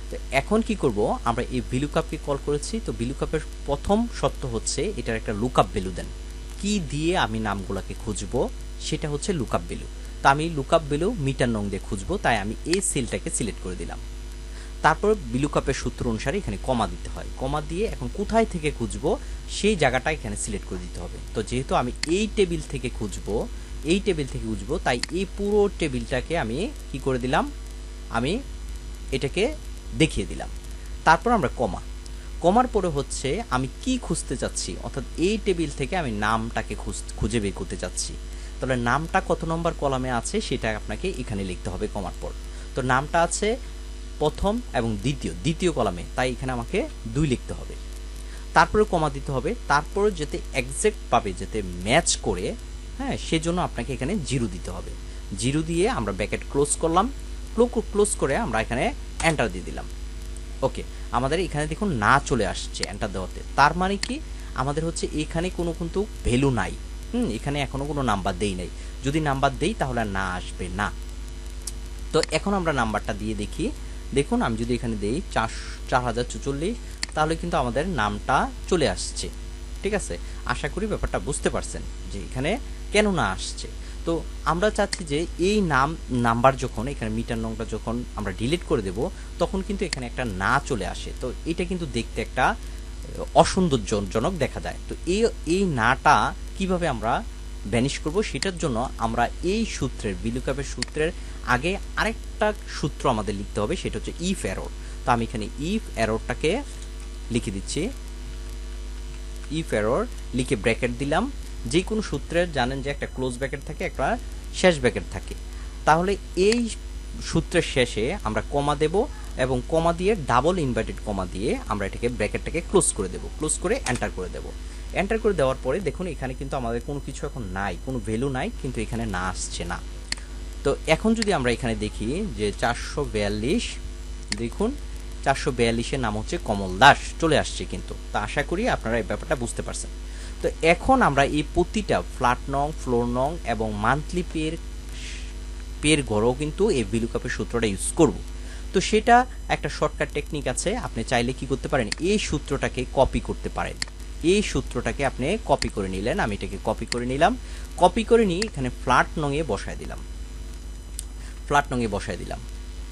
তো এখন কি করব, আমরা এই ভিলুকাপকে কল করেছি। তো ভিলুকাপের প্রথম শর্ত হচ্ছে এটার একটা লুকআপ ভ্যালু দেন। কি দিয়ে আমি নামগুলোকে খুঁজবো, সেটা হচ্ছে লুকআপ ভ্যালু। তো আমি লুকআপ ভ্যালু মিটার নং দিয়ে খুঁজবো, তাই আমি এই সেলটাকে সিলেক্ট করে দিলাম। তারপর ভিলুকাপের সূত্র অনুসারে এখানে কমা দিতে হয়, কমা দিয়ে এখন কোথায় থেকে খুঁজবো সেই জায়গাটা এখানে সিলেক্ট করে দিতে হবে। তো যেহেতু আমি এই টেবিল থেকে খুঁজবো, তাই এই পুরো টেবিলটাকে আমি কি করে দিলাম, আমি এটাকে দেখিয়ে দিলাম। তারপর আমরা কমার পরে হচ্ছে আমি কি খুঁজতে চাচ্ছি, অর্থাৎ এই টেবিল থেকে আমি নামটাকে খুঁজে বের করতে চাচ্ছি। তাহলে নামটা কত নম্বর কলামে আছে সেটা আপনাকে এখানে লিখতে হবে কমার পর। তো নামটা আছে প্রথম এবং দ্বিতীয় কলামে, তাই এখানে আমাকে 2 লিখতে হবে। তারপরে কমা দিতে হবে, তারপরে যাতে এক্সাক্ট পাবে, যাতে ম্যাচ করে, হ্যাঁ, সেজন্য আপনাকে এখানে 0 দিতে হবে। 0 দিয়ে আমরা ব্র্যাকেট ক্লোজ করলাম। ক্লোজ করে আমরা এখানে এন্টার দিয়ে দিলাম। ওকে, আমাদের এখানে দেখুন না চলে আসছে এন্টার দেওয়াতে। তার মানে কি, আমাদের হচ্ছে এখানে কোনো কিন্তু ভ্যালু নাই। এখানে এখনো কোনো নাম্বার দেই নাই। যদি নাম্বার দেই তাহলে না আসবে না। তো এখন আমরা নাম্বারটা দিয়ে দেখি। দেখুন, আমি যদি এখানে দেই 4044, তাহলে কিন্তু আমাদের নামটা চলে আসছে। ঠিক আছে, আশা করি ব্যাপারটা বুঝতে পারছেন যে এখানে কেন না আসছে। তো আমরা চাচ্ছি যে এই নাম্বার যখন এখানে মিটার নংটা যখন আমরা ডিলিট করে দেব, তখন কিন্তু এখানে একটা না চলে আসে। তো এটা কিন্তু দেখতে একটা অসৌন্দর্যজনক দেখা যায়। তো এই নাটা কিভাবে আমরা ভ্যানিশ করব, সেটার জন্য আমরা এই সূত্রের, ভিলুকাপের সূত্রের আগে আরেকটা সূত্র আমাদের লিখতে হবে, সেটা হচ্ছে ইফ এরর। তো আমি এখানে ইফ এররটাকে লিখে দিচ্ছি। ইফ এরর লিখে ব্র্যাকেট দিলাম। যে কোনো সূত্রের জানেন যে একটা ক্লোজ ব্র্যাকেট থাকে, একটা শেষ ব্র্যাকেট থাকে। তাহলে এই সূত্রের শেষে আমরা কমা দেব এবং কমা দিয়ে ডাবল ইনভার্টেড কমা দিয়ে আমরা এটাকে ব্র্যাকেটটাকে ক্লোজ করে দেব। ক্লোজ করে এন্টার করে দেব। এন্টার করে দেওয়ার পরে দেখুন এখানে কিন্তু আমাদের কোনো কিছু এখন নাই, কোনো ভ্যালু নাই, কিন্তু এখানে না আসছে না। তো এখন যদি আমরা এখানে দেখি যে 442, দেখুন 442-এর নাম হচ্ছে কমল দাস চলে আসছে কিন্তু। তা আশা করি আপনারা এই ব্যাপারটা বুঝতে পারছেন। তো এখন আমরা এই প্রতিটা ফ্ল্যাট নং, ফ্লোর নং এবং মান্থলি পের ঘরেও কিন্তু এই ভিলুকাপের সূত্রটা ইউজ করব। তো সেটা একটা শর্টকাট টেকনিক আছে, আপনি চাইলে কি করতে পারেন, এই সূত্রটাকে কপি করতে পারেন। এই সূত্রটাকে আপনি কপি করে নিলেন, আমি এটাকে কপি করে নিলাম। কপি করে নিয়ে এখানে ফ্ল্যাট নংয়ে বসায় দিলাম। ফ্ল্যাট নংয়ে বসায় দিলাম।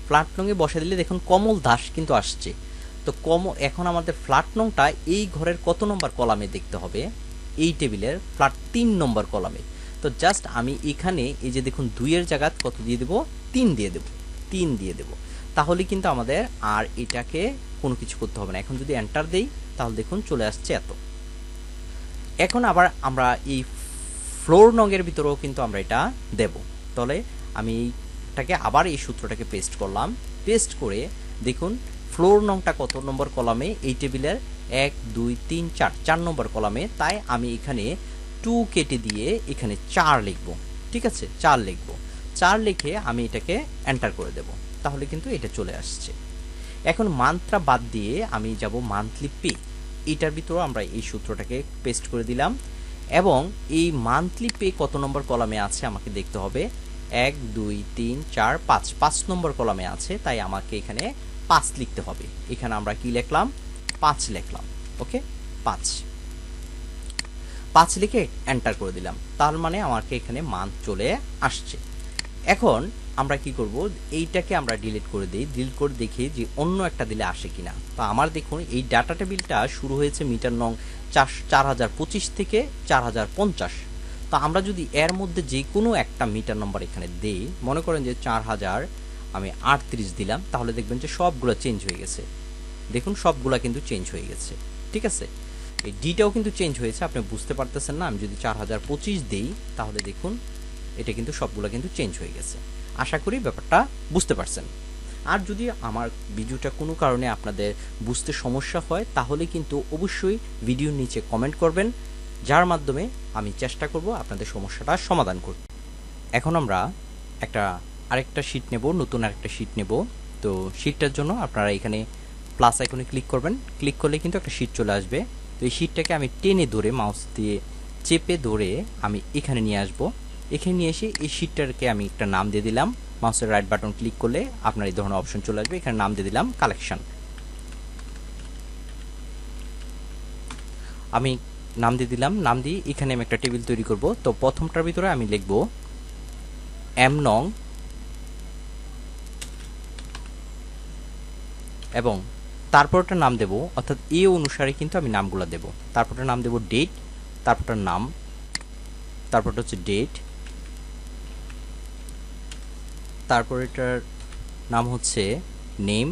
ফ্ল্যাট নংয়ে বসায় দিলে দেখুন কমল দাস কিন্তু আসছে। তো এখন আমাদের ফ্ল্যাট নংটা এই ঘরের কত নম্বর কলামে দেখতে হবে, এই টেবিলের ফ্ল্যাট 3 নম্বর কলামে। তো জাস্ট আমি এখানে এই যে দেখুন 2-এর জায়গা কত দিয়ে দেব, 3 দিয়ে দেব, 3 দিয়ে দেব। তাহলে কিন্তু আমাদের আর এটাকে কোনো কিছু করতে হবে না। এখন যদি এন্টার দেই তাহলে দেখুন চলে আসছে এত। এখন আবার আমরা এই ফ্লোর নংয়ের ভিতরেও কিন্তু আমরা এটা দেব। তাহলে আমি এইটাকে আবার এই সূত্রটাকে পেস্ট করলাম। পেস্ট করে দেখুন ফ্লোর নংটা কত নম্বর কলামে, এই টেবিলের 1 2 3 4 4 নম্বর কলামে। তাই আমি এখানে 2 কেটে দিয়ে এখানে 4 লিখব। ঠিক আছে, 4 লিখব। 4 লিখে আমি এটাকে এন্টার করে দেব। তাহলে কিন্তু এটা চলে আসছে। এখন মান্থটা বাদ দিয়ে আমি যাব মান্থলি পে। এটার ভিতরেও আমরা এই সূত্রটাকে পেস্ট করে দিলাম এবং এই মান্থলি পে কত নম্বর কলামে আছে আমাকে দেখতে হবে। 1 2 3 4 5 5 নম্বর কলামে আছে, তাই আমাকে এখানে 5 লিখতে হবে। এখানে আমরা কি লিখলাম, 5 লিখলাম। ওকে, 5 লিখে এন্টার করে দিলাম। তার মানে আমাকে এখানে মান্থ চলে আসছে। এখন আমরা কি করব, এইটাকে আমরা ডিলিট করে দিই। ডিলিট করে দেখি যে অন্য একটা দিলে আসে কিনা। তো আমার দেখুন এই ডাটা টেবিলটা শুরু হয়েছে মিটার নং 4025 থেকে 4050। তো আমরা যদি এর মধ্যে যে কোনো একটা মিটার নম্বর এখানে দেই, মনে করেন যে 4000 আমি 38 দিলাম, তাহলে দেখবেন যে সবগুলো চেঞ্জ হয়ে গেছে। দেখুন সবগুলা কিন্তু চেঞ্জ হয়ে গেছে। ঠিক আছে, এই ডিটাও কিন্তু চেঞ্জ হয়েছে, আপনি বুঝতে পারতেছেন না। আমি যদি 4025 দিই তাহলে দেখুন এটা কিন্তু সবগুলো কিন্তু চেঞ্জ হয়ে গেছে। আশা করি ব্যাপারটা বুঝতে পারছেন। আর যদি আমার ভিডিওটা কোনো কারণে আপনাদের বুঝতে সমস্যা হয় তাহলে কিন্তু অবশ্যই ভিডিওর নিচে কমেন্ট করবেন, যার মাধ্যমে আমি চেষ্টা করব আপনাদের সমস্যাটা সমাধান করতে। এখন আমরা আরেকটা শীট নেব, নতুন আরেকটা শীট নেব। তো শীটটার জন্য আপনারা এখানে প্লাস আইকনে ক্লিক করবেন। ক্লিক করলে কিন্তু একটা শীট চলে আসবে। তো এই শীটটাকে আমি টেনে ধরে মাউস দিয়ে চেপে ধরে আমি এখানে নিয়ে আসব। এখানে নিয়ে এসে এই শীটটাকে আমি একটা নাম দিয়ে দিলাম। মাউসের রাইট বাটন ক্লিক করলে আপনার এই ধরনের অপশন চলে আসবে। এখানে নাম দিয়ে দিলাম কালেকশন। আমি নাম দিয়ে দিলাম। নাম দিয়ে এখানে আমি একটা টেবিল তৈরি করব। তো প্রথমটার ভিতরে আমি লিখব এম নং এবং তারপরটার নাম দেব, অর্থাৎ এ অনুসারে কিন্তু আমি নামগুলো দেব। তারপরটার নাম দেব ডেট, তারপরটার নাম, তারপরটা হচ্ছে ডেট, তারপর এটার নাম হচ্ছে নেম,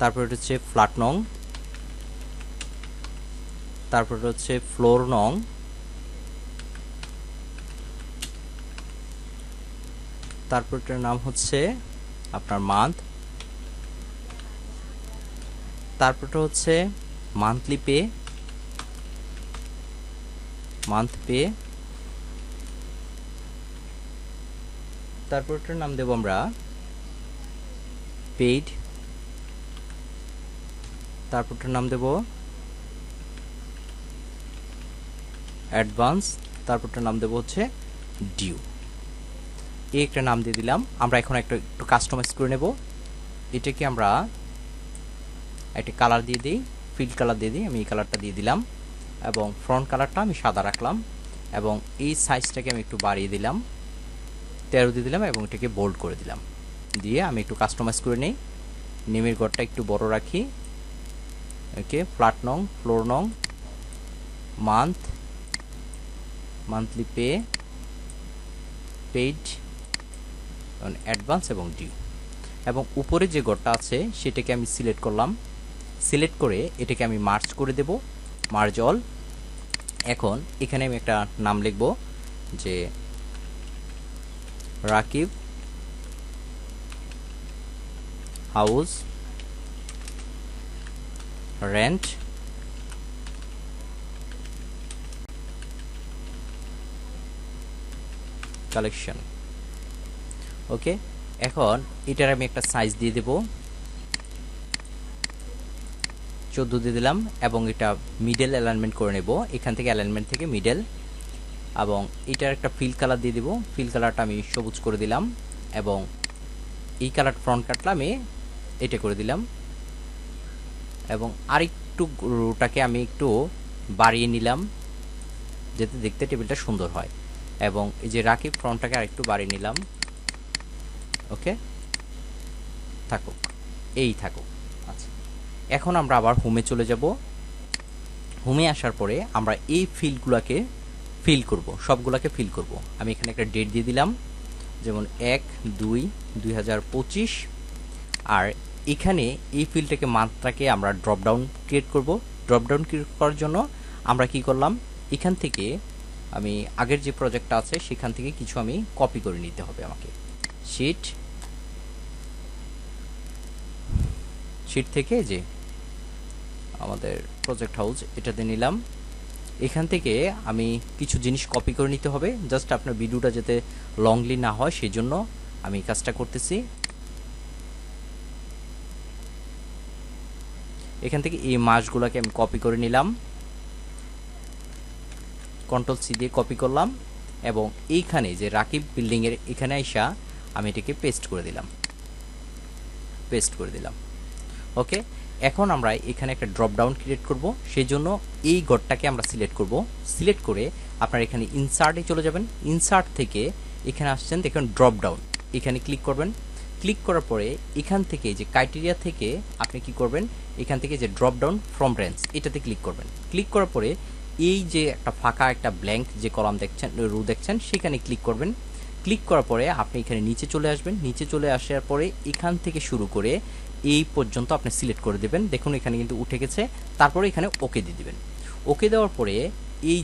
তারপর এটা হচ্ছে ফ্ল্যাট নং, তারপর হচ্ছে ফ্লোর নং, তারপর এটার নাম হচ্ছে আপনার মান্থ, তারপরটা হচ্ছে মান্থলি পে, মান্থ পে, তারপরটার নাম দেব আমরা পেইড, তারপরটার নাম দেব অ্যাডভান্স, তারপরটার নাম দেব হচ্ছে ডিউ। এই একটা নাম দিয়ে দিলাম। আমরা এখন একটু কাস্টমাইজ করে নেব। এটাকে আমরা একটা কালার দিয়ে দিই, ফিল্ড কালার দিয়ে দিই। আমি এই কালারটা দিয়ে দিলাম এবং ফ্রন্ট কালারটা আমি সাদা রাখলাম এবং এই সাইজটাকে আমি একটু বাড়িয়ে দিলাম, 13 দিয়ে দিলাম এবং এটাকে বোল্ড করে দিলাম। দিয়ে আমি একটু কাস্টমাইজ করে নিই। নেমের ঘরটা একটু বড় রাখি। ওকে, ফ্ল্যাট নং, ফ্লোর নং, month, monthly pay, paid, advance এবং ডিউ। এবং উপরে যে ঘরটা আছে সেটাকে আমি সিলেক্ট করলাম। সিলেক্ট করে এটাকে আমি মার্জ করে দেব, মার্জ অল। এখন এখানে আমি একটা নাম লিখব যে রাকিব হাউস রেন্ট কালেকশন। ওকে, এখন এটার আমি একটা সাইজ দিয়ে দেব 14 দিয়ে দিলাম এবং এটা মিডল অ্যালাইনমেন্ট করে নেব। এখান থেকে অ্যালাইনমেন্ট থেকে মিডল, এবং এটার একটা ফিল কালার দিয়ে দিব। ফিল কালারটা আমি সবুজ করে দিলাম, এবং এই কালার ফ্রন্ট কাটটা আমি এটা করে দিলাম, এবং আরেকটু রোটাকে আমি একটু বাড়িয়ে নিলাম যাতে দেখতে টেবিলটা সুন্দর হয়, এবং এই যে রাকিব ফ্রন্টটাকে আরেকটু বাড়িয়ে নিলাম। ওকে, থাকুক, এই থাকুক। আচ্ছা, এখন আমরা আবার হোমে চলে যাব। হোমে আসার পরে আমরা এই ফিল্ডগুলোকে ফিল করব, সবগুলোকে ফিল করব। আমি এখানে একটা ডেট দিয়ে দিলাম, যেমন 1/2/2025, আর এখানে এই ফিল্ডটাকে মাত্রাকে আমরা ড্রপডাউন ক্রিয়েট করব। ড্রপডাউন ক্রিয়েট করার জন্য আমরা কি করলাম, এখান থেকে আমি আগের যে প্রজেক্টটা আছে সেখান থেকে কিছু আমি কপি করে নিতে হবে আমাকে। শিট থেকে যে আমাদের প্রজেক্ট হাউস এটাতে নিলাম। এখান থেকে আমি কিছু জিনিস কপি করে নিতে হবে, জাস্ট আপনার ভিডিওটা যাতে লংলি না হয় সেই জন্য আমি কাজটা করতেছি। এখান থেকে এই মাসগুলোকে আমি কপি করে নিলাম, কন্ট্রোল-সি দিয়ে কপি করলাম, এবং এইখানে যে রাকিব বিল্ডিংয়ের এখানে আইসা আমি এটাকে পেস্ট করে দিলাম। ওকে, এখন আমরা এখানে একটা ড্রপ ডাউন ক্রিয়েট করব। সেই জন্য এই ঘরটাকে আমরা সিলেক্ট করব। সিলেক্ট করে আপনারা এখানে ইনসার্টে চলে যাবেন। ইনসার্ট থেকে এখানে আসছেন, দেখুন ড্রপ ডাউন, এখানে ক্লিক করবেন। ক্লিক করার পরে এখান থেকে যে ক্রাইটেরিয়া থেকে আপনি কি করবেন, এখান থেকে যে ড্রপ ডাউন ফ্রম রেঞ্জ এটাতে ক্লিক করবেন। ক্লিক করার পরে এই যে একটা ফাঁকা একটা ব্ল্যাঙ্ক যে কলাম দেখছেন, রো দেখছেন, সেখানে ক্লিক করবেন। ক্লিক করার পরে আপনি এখানে নিচে চলে আসবেন। নিচে চলে আসার পরে এখান থেকে শুরু করে এই পর্যন্ত আপনি সিলেক্ট করে দেবেন। দেখুন এখানে কিন্তু উঠে গেছে। তারপরে এখানে ওকে দিয়ে দিবেন। ওকে দেওয়ার পরে এই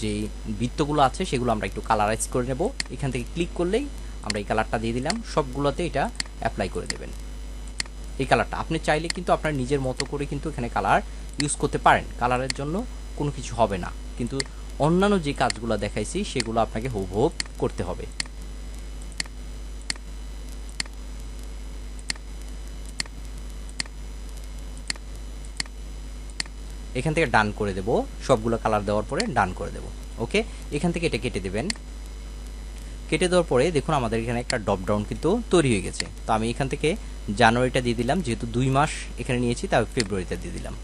যে বৃত্তগুলো আছে সেগুলো আমরা একটু কালারাইজ করে নেব। এখান থেকে ক্লিক করলেই আমরা এই কালারটা দিয়ে দিলাম। সবগুলোতে এটা অ্যাপ্লাই করে দেবেন। এই কালারটা আপনি চাইলে কিন্তু আপনার নিজের মতো করে কিন্তু এখানে কালার ইউজ করতে পারেন। কালারের জন্য কোনো কিছু হবে না, কিন্তু অন্যান্য যে কাজগুলো দেখাইছি সেগুলো আপনাকে হুবহু করতে হবে। এখান থেকে ডান করে দেব, সবগুলো কালার দেওয়ার পরে ডান করে দেব। ওকে, এখান থেকে এটা কেটে দেবেন। কেটে দেওয়ার পরে দেখুন আমাদের এখানে একটা ড্রপ ডাউন কিন্তু তৈরি হয়ে গেছে। তো আমি এখান থেকে জানুয়ারিটা দিয়ে দিলাম, যেহেতু 2 মাস এখানে নিয়েছি তাই ফেব্রুয়ারিটা দিয়ে দিলাম।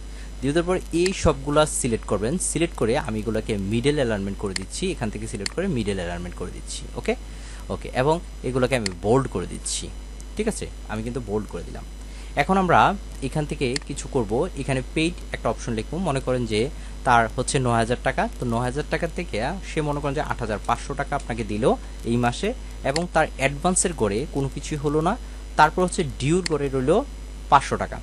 দিয়ে দেওয়ার পর এই সবগুলো সিলেক্ট করবেন। সিলেক্ট করে আমি এগুলোকে মিডল অ্যালাইনমেন্ট করে দিচ্ছি। এখান থেকে সিলেক্ট করে মিডল অ্যালাইনমেন্ট করে দিচ্ছি। ওকে, এবং এগুলোকে আমি বোল্ড করে দিচ্ছি। ঠিক আছে, আমি কিন্তু বোল্ড করে দিলাম। এখন আমরা এখান থেকে কিছু করব। এখানে পেইড একটা অপশন লিখব। মনে করেন যে তার হচ্ছে 9,000 টাকা, তো 9,000 টাকা থেকে সে মনে করেন যে 8,500 টাকা আপনাকে দিল এই মাসে, এবং তার অ্যাডভান্সের গড়ে কোনো কিছুই হলো না। তারপর হচ্ছে ডিউর গড়ে রইল 500 টাকা।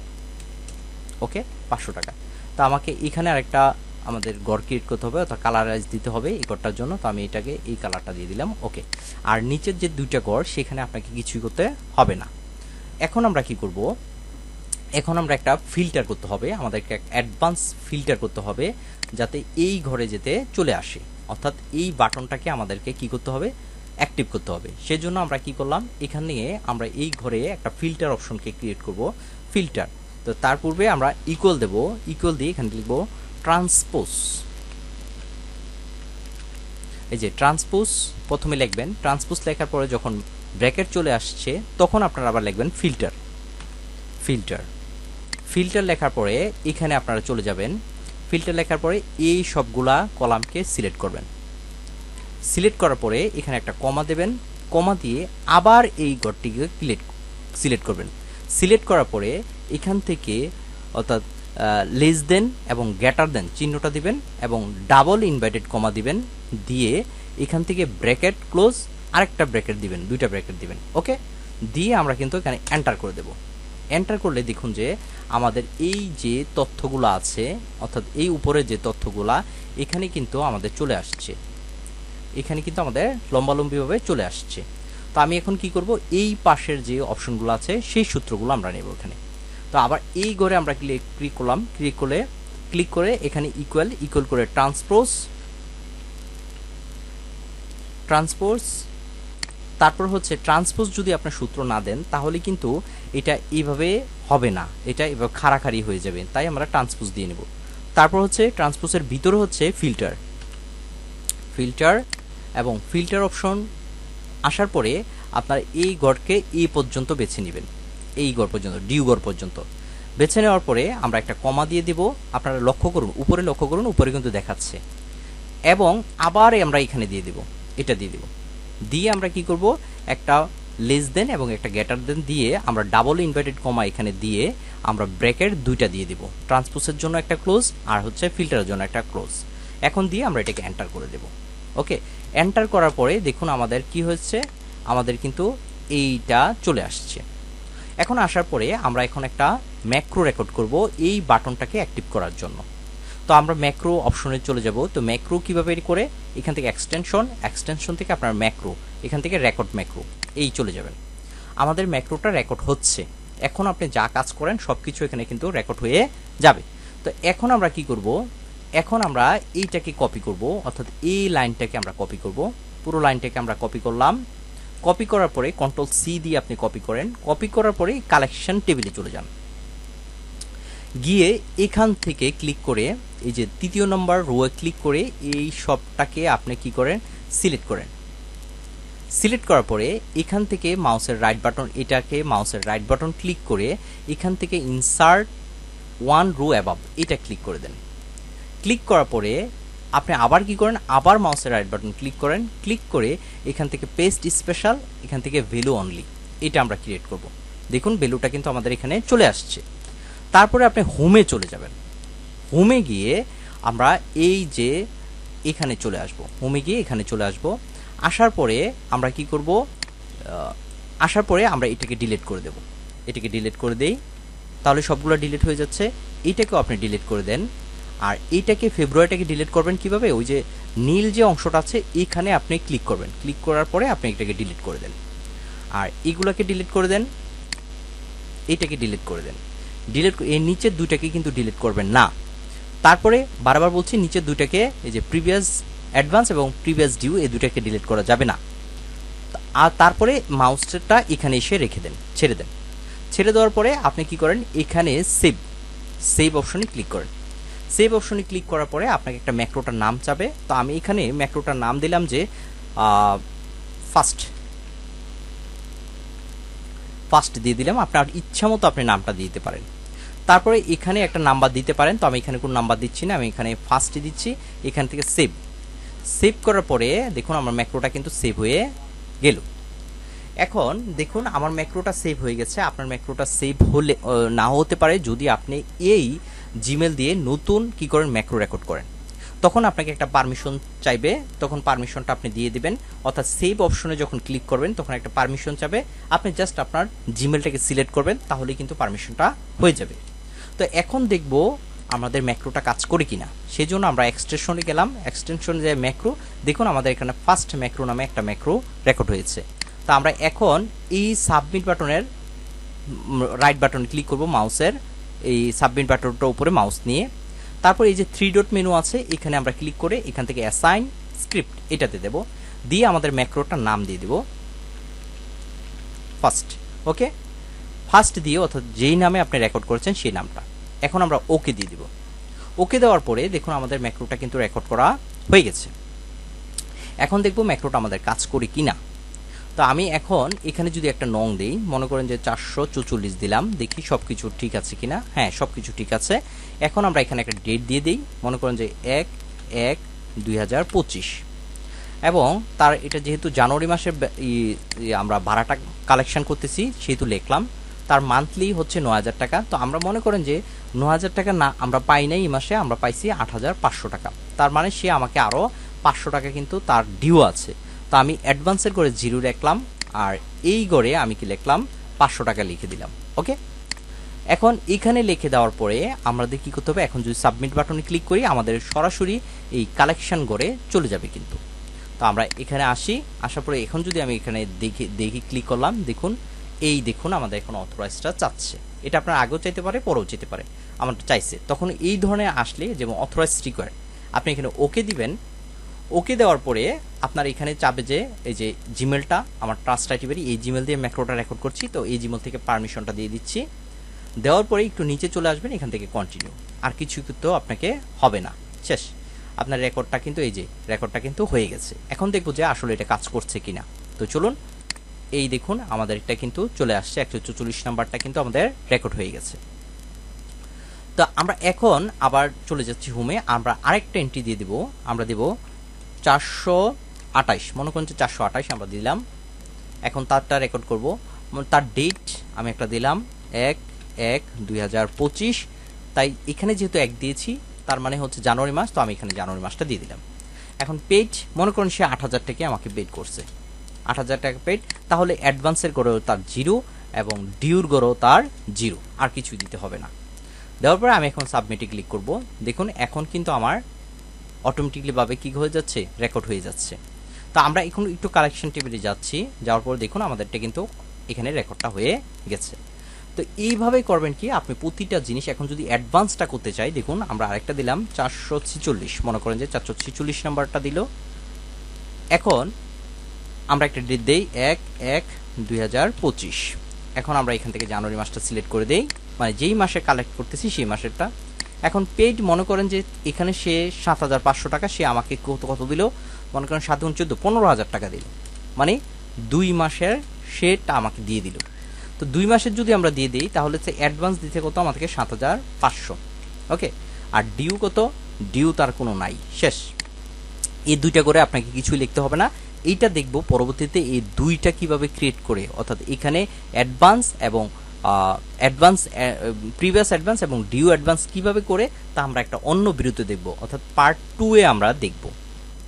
ওকে, 500 টাকা। তো আমাকে এখানে আরেকটা আমাদের গড় ক্রিয়েট করতে হবে, অর্থাৎ কালারাইজ দিতে হবে এই গড়টার জন্য। তো আমি এটাকে এই কালারটা দিয়ে দিলাম। ওকে, আর নিচের যে দুইটা গড় সেখানে আপনাকে কিছুই করতে হবে না। এখন আমরা কি করব, এখন আমরা একটা ফিল্টার করতে হবে, আমাদেরকে অ্যাডভান্স ফিল্টার করতে হবে যাতে এই ঘরে যেতে চলে আসে, অর্থাৎ এই বাটনটাকে আমাদেরকে কি করতে হবে, অ্যাক্টিভ করতে হবে। সেজন্য আমরা কি করলাম, এখানে আমরা এই ঘরে একটা ফিল্টার অপশনকে ক্রিয়েট করব, ফিল্টার। তো তার পূর্বে আমরা ইকুয়াল দেব, ইকুয়াল দিয়ে এখানে লিখব ট্রান্সপোজ। এই যে ট্রান্সপোজ প্রথমে লিখবেন। ট্রান্সপোজ লেখার পরে যখন ব্র্যাকেট চলে আসছে তখন আপনারা আবার লিখবেন ফিল্টার। ফিল্টার লেখার পরে এখানে আপনারা চলে যাবেন। ফিল্টার লেখার পরে এই সবগুলা কলামকে সিলেক্ট করবেন। সিলেক্ট করার পরে এখানে একটা কমা দেবেন। কমা দিয়ে আবার এই ঘরটিকে সিলেক্ট করবেন। সিলেক্ট করার পরে এখান থেকে অর্থাৎ লেস দেন এবং গ্রেটার দেন চিহ্নটা দিবেন, এবং ডাবল ইনভার্টেড কমা দিবেন। দিয়ে এখান থেকে ব্র্যাকেট ক্লোজ আরেকটা ব্র্যাকেট দিবেন, দুইটা ব্র্যাকেট দিবেন। ওকে, দিয়ে আমরা কিন্তু এখানে এন্টার করে দেব। এন্টার করলে দেখুন যে আমাদের এই যে তথ্যগুলো আছে, অর্থাৎ এই উপরের যে তথ্যগুলা এখানে কিন্তু আমাদের চলে আসছে, এখানে কিন্তু আমাদের লম্বালম্বিভাবে চলে আসছে। তো আমি এখন কি করব, এই পাশের যে অপশনগুলো আছে সেই সূত্রগুলো আমরা নেব এখানে। তো আবার এই ঘরে আমরা ক্লিক করলাম, ক্লিক করে এখানে ইকুয়াল করে ট্রান্সপোজ, তারপর হচ্ছে ট্রান্সপোজ যদি আপনার সূত্র না দেন তাহলে কিন্তু এটা এইভাবে হবে না, এটা এভাবে খাড়াখাড়ি হয়ে যাবে, তাই আমরা ট্রান্সপোজ দিয়ে নেব। তারপর হচ্ছে ট্রান্সপোজের ভিতরে হচ্ছে ফিল্টার, ফিল্টার এবং ফিল্টার অপশন আসার পরে আপনার এই গড়কে এই পর্যন্ত বেছে নেবেন, এই গড় পর্যন্ত, ডিউ গড় পর্যন্ত বেছে নেওয়ার পরে আমরা একটা কমা দিয়ে দেব। আপনারা লক্ষ্য করুন, উপরে লক্ষ্য করুন, উপরে কিন্তু দেখাচ্ছে। এবং আবার আমরা এখানে দিয়ে দেব, এটা দিয়ে দেব, দিয়ে আমরা কি করব, একটা লেস দেন এবং একটা গ্রেটার দেন দিয়ে আমরা ডাবল ইনভার্টেড কমা এখানে দিয়ে আমরা ব্র্যাকেট দুইটা দিয়ে দেব, ট্রান্সপোজের জন্য একটা ক্লোজ আর হচ্ছে ফিল্টারের জন্য একটা ক্লোজ। এখন দিয়ে আমরা এটাকে এন্টার করে দেব। ওকে, এন্টার করার পরে দেখুন আমাদের কি হচ্ছে, আমাদের কিন্তু এইটা চলে আসছে। এখন আসার পরে আমরা এখন একটা ম্যাক্রো রেকর্ড করব এই বাটনটাকে অ্যাক্টিভ করার জন্য। তো আমরা ম্যাক্রো অপশনে চলে যাব। তো ম্যাক্রো কীভাবে করে, এখান থেকে এক্সটেনশন, এক্সটেনশন থেকে আপনার ম্যাক্রো, এখান থেকে রেকর্ড ম্যাক্রো, এই চলে যাবেন। আমাদের ম্যাক্রোটা রেকর্ড হচ্ছে। এখন আপনি যা কাজ করেন সব কিছু এখানে কিন্তু রেকর্ড হয়ে যাবে। তো এখন আমরা কি করব, এখন আমরা এইটাকে কপি করব, অর্থাৎ এই লাইনটাকে আমরা কপি করব, পুরো লাইনটাকে আমরা কপি করলাম। কপি করার পরে কন্ট্রোল সি দিয়ে আপনি কপি করেন, কপি করার পরে কালেকশন টেবিলে চলে যান, গিয়ে এখান থেকে ক্লিক করে এই যে তৃতীয় নম্বর রোয়ে ক্লিক করে এই সবটাকে আপনি কি করেন, সিলেক্ট করেন। সিলেক্ট করার পরে এখান থেকে মাউসের রাইট বাটন, এটাকে মাউসের রাইট বাটন ক্লিক করে এখান থেকে ইনসার্ট ওয়ান রো অ্যাবাভ এটা ক্লিক করে দেন। ক্লিক করার পরে আপনি আবার কি করেন, আবার মাউসের রাইট বাটন ক্লিক করেন, ক্লিক করে এখান থেকে পেস্ট স্পেশাল, এখান থেকে ভ্যালু অনলি এটা আমরা ক্রিয়েট করব। দেখুন ভ্যালুটা কিন্তু আমাদের এখানে চলে আসছে। তারপরে আপনি হোমে চলে যাবেন। হোমে গিয়ে আমরা এই যে এখানে চলে আসব, হোমে গিয়ে এখানে চলে আসব। আসার পরে আমরা কি করব, আসার পরে আমরা এটাকে ডিলিট করে দেব, এটাকে ডিলিট করে দেই, তাহলে সবগুলো ডিলিট হয়ে যাচ্ছে। এইটাকেও আপনি ডিলিট করে দেন। আর এইটাকে ফেব্রুয়ারিটাকে ডিলিট করবেন কিভাবে, ওই যে নীল যে অংশটা আছে এখানে আপনি ক্লিক করবেন, ক্লিক করার পরে আপনি এটাকে ডিলিট করে দেন। আর এইগুলোকে ডিলিট করে দেন, এইটাকে ডিলিট করে দেন। ডিলিট, এর নিচের দুইটাকে কিন্তু ডিলিট করবেন না। তারপরে বারবার বলছি, নিচের দুইটাকে এই যে প্রিভিয়াস অ্যাডভান্স এবং প্রিভিয়াস ডিউ এই দুইটাকে ডিলিট করা যাবে না। আর তারপরে মাউসটা এখানে এসে রেখে দেন, ছেড়ে দেন। ছেড়ে দেওয়ার পরে আপনি কি করেন, এখানে সেভ, সেভ অপশনে ক্লিক করেন। সেভ অপশনে ক্লিক করার পরে আপনাকে একটা ম্যাক্রোটার নাম চাবে। তো আমি এখানে ম্যাক্রোটার নাম দিলাম যে ফার্স্ট, ফার্স্ট দিয়ে দিলাম। আপনার ইচ্ছা মতো আপনি নামটা দিতে পারেন। তারপরে এখানে একটা নাম্বার দিতে পারেন, তো আমি এখানে কোনো নাম্বার দিচ্ছি না, আমি এখানে ফার্স্ট দিচ্ছি। এখান থেকে সেভ, সেভ করার পরে দেখুন আমার ম্যাক্রোটা কিন্তু সেভ হয়ে গেল। এখন দেখুন আমার ম্যাক্রোটা সেভ হয়ে গেছে। আপনার ম্যাক্রোটা সেভ হলে না হতে পারে যদি আপনি এই জিমেল দিয়ে নতুন কি করেন ম্যাক্রো রেকর্ড করেন, তখন আপনাকে একটা পারমিশন চাইবে, তখন পারমিশনটা আপনি দিয়ে দিবেন। অর্থাৎ সেভ অপশনে যখন ক্লিক করবেন তখন একটা পারমিশন চাবে, আপনি জাস্ট আপনার জিমেলটাকে সিলেক্ট করবেন, তাহলে কিন্তু পারমিশনটা হয়ে যাবে। তো এখন দেখব আমাদের ম্যাক্রোটা কাজ করে কিনা, সেই জন্য আমরা এক্সটেনশনে গেলাম। এক্সটেনশনে যে ম্যাক্রো, দেখুন আমাদের এখানে ফার্স্ট ম্যাক্রো নামে একটা ম্যাক্রো রেকর্ড হয়েছে। তো আমরা এখন এই সাবমিট বাটনের রাইট বাটন ক্লিক করব, মাউসের এই সাবমিট বাটনটার উপরে মাউস নিয়ে, তারপর এই যে থ্রি ডট মেনু আছে এখানে আমরা ক্লিক করে এখান থেকে অ্যাসাইন স্ক্রিপ্ট এটাতে দেব, দিয়ে আমাদের ম্যাক্রোটার নাম দিয়ে দেব ফার্স্ট। ওকে, ফার্স্ট দিয়ে অর্থাৎ যেই নামে আপনি রেকর্ড করেছেন সেই নামটা। এখন আমরা ওকে দিয়ে দিব। ওকে দেওয়ার পরে দেখুন আমাদের ম্যাক্রোটা কিন্তু রেকর্ড করা হয়ে গেছে। এখন দেখব ম্যাক্রোটা আমাদের কাজ করে কিনা। তো আমি এখন এখানে যদি একটা নং দিই, মনে করেন যে 444 দিলাম, দেখি সব কিছু ঠিক আছে কিনা। হ্যাঁ, সব কিছু ঠিক আছে। এখন আমরা এখানে একটা ডেট দিয়ে দিই, মনে করেন যে 1/1/2025 এবং তার এটা যেহেতু জানুয়ারি মাসে আমরা ভাড়াটা কালেকশন করতেছি সেহেতু লিখলাম। তার মান্থলি হচ্ছে 9,000 টাকা। তো আমরা মনে করেন যে 9,000 টাকা না আমরা পাই নাই এই মাসে, আমরা পাইছি 8,500 টাকা। তার মানে সে আমাকে আরও 500 টাকা কিন্তু তার ডিউ আছে। তো আমি অ্যাডভান্সের করে 0 লিখলাম, আর এই গড়ে আমি কি লিখলাম 500 টাকা লিখে দিলাম। ওকে, এখন এখানে লিখে দেওয়ার পরে আমাদের কি করতে হবে, এখন যদি সাবমিট বাটনে ক্লিক করি আমাদের সরাসরি এই কালেকশন গড়ে চলে যাবে কিন্তু। তো আমরা এখানে আসি, আসার পরে এখন যদি আমি এখানে দেখি ক্লিক করলাম, দেখুন এই দেখুন আমাদের এখন অথরাইজটা চাচ্ছে। এটা আপনার আগেও চাইতে পারে, পরেও যেতে পারে, আমার চাইছে। তখন এই ধরনের আসলে যেমন অথরাইজ রিকোয়ার্ড, আপনি এখানে ওকে দিবেন। ওকে দেওয়ার পরে আপনার এখানে চাবে যে এই যে জিমেলটা আমার ট্রাস্ট আইটিভেরি, এই জিমেল দিয়ে ম্যাক্রোটা রেকর্ড করছি, তো এই জিমেল থেকে পারমিশনটা দিয়ে দিচ্ছি। দেওয়ার পরে একটু নিচে চলে আসবেন, এখান থেকে কন্টিনিউ, আর কিছু তো আপনাকে হবে না, শেষ। আপনার রেকর্ডটা কিন্তু এই যে রেকর্ডটা কিন্তু হয়ে গেছে। এখন দেখবো যে আসলে এটা কাজ করছে কিনা। তো চলুন, এই দেখুন আমাদের এটা কিন্তু চলে আসছে, 144 নাম্বারটা কিন্তু আমাদের রেকর্ড হয়ে গেছে। তো আমরা এখন আবার চলে যাচ্ছি হোমে, আমরা আরেকটা এন্ট্রি দিয়ে দিব, আমরা দেব 428, মনে করুন যে 428 আমরা দিলাম। এখন তারটা রেকর্ড করব, তার ডেট আমি একটা দিলাম 1/1/2025, তাই এখানে যেহেতু 1 দিয়েছি তার মানে হচ্ছে জানুয়ারি মাস, তো আমি এখানে জানুয়ারি মাসটা দিয়ে দিলাম। এখন পেড, মনে করুন সে 8,000 টাকা আমাকে পেড করছে, 8,000 টাকা পেড, তাহলে অ্যাডভান্সের গড়েও তার 0 এবং ডিউর গড়েও তার 0, আর কিছুই দিতে হবে না। দেওয়ার পরে আমি এখন সাবমিটে ক্লিক করব। দেখুন এখন কিন্তু আমার অটোমেটিকলি ভাবে কি হয়ে যাচ্ছে, রেকর্ড হয়ে যাচ্ছে। তো আমরা এখন একটু কালেকশন টেবিলে যাচ্ছি, যাওয়ার পর দেখুন আমাদেরটা কিন্তু এখানে রেকর্ডটা হয়ে গেছে। তো এইভাবেই করবেন কি, আপনি প্রতিটা জিনিস এখন যদি অ্যাডভান্সটা করতে চাই, দেখুন আমরা আরেকটা দিলাম 446, মনে করেন যে 446 নাম্বারটা দিল। এখন আমরা একটা ডেট দেই 1/1/2025। এখন আমরা এখান থেকে জানুয়ারি মাসটা সিলেক্ট করে দেই, মানে যেই মাসে কালেক্ট করতেছি সেই মাসেরটা। এখন পেড, মনে করেন যে এখানে সে 7,500 টাকা, সে আমাকে কত দিল, মনে করেন 7 × 14 15,000 টাকা দিল, মানে 2 মাসের সেটা আমাকে দিয়ে দিল। তো 2 মাসের যদি আমরা দিয়ে দিই তাহলে হচ্ছে অ্যাডভান্স দিতে কত আমাদেরকে 7,500, ওকে। আর ডিউ কত, ডিউ তার কোনো নাই, শেষ। এই দুইটা করে আপনাকে কিছুই লিখতে হবে না। এইটা দেখব পরবর্তীতে এই দুইটা কিভাবে ক্রিয়েট করে, অর্থাৎ এখানে অ্যাডভান্স এবং প্রিভিয়াস অ্যাডভান্স এবং ডিউ অ্যাডভান্স কিভাবে করে, তা আমরা একটা অন্য ভিডিওতে দেখব, অর্থাৎ পার্ট 2 এ আমরা দেখব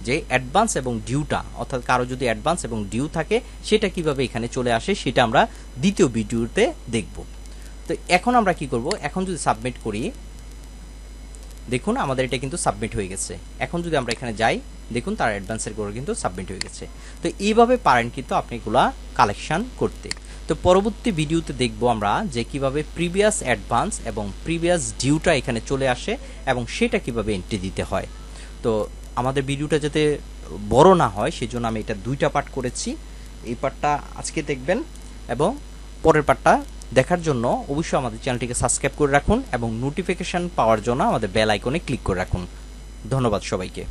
যে অ্যাডভান্স এবং ডিউটা, অর্থাৎ কারো যদি অ্যাডভান্স এবং ডিউ থাকে সেটা কিভাবে এখানে চলে আসে, সেটা আমরা দ্বিতীয় ভিডিওতে দেখব। তো এখন আমরা কি করব, এখন যদি সাবমিট করি, দেখুন আমাদের এটা কিন্তু সাবমিট হয়ে গেছে। এখন যদি আমরা এখানে যাই, দেখুন তার অ্যাডভান্সের করে কিন্তু সাবমিট হয়ে গেছে। তো এইভাবে পারেন কিন্তু আপনি এগুলা কালেকশন করতে। তো পরবর্তী ভিডিওতে দেখব আমরা যে কিভাবে প্রিভিয়াস অ্যাডভান্স এবং প্রিভিয়াস ডিউটা এখানে চলে আসে এবং সেটা কিভাবে এন্ট্রি দিতে হয়। তো আমাদের ভিডিওটা যাতে বড় না হয় সেজন্য আমি এটা 2টা পার্ট করেছি। এই পার্টটা আজকে দেখবেন এবং পরের পার্টটা দেখার জন্য অবশ্যই আমাদের চ্যানেলটিকে সাবস্ক্রাইব করে রাখুন এবং নোটিফিকেশন পাওয়ার জন্য আমাদের বেল আইকনে ক্লিক করে রাখুন। ধন্যবাদ সবাইকে।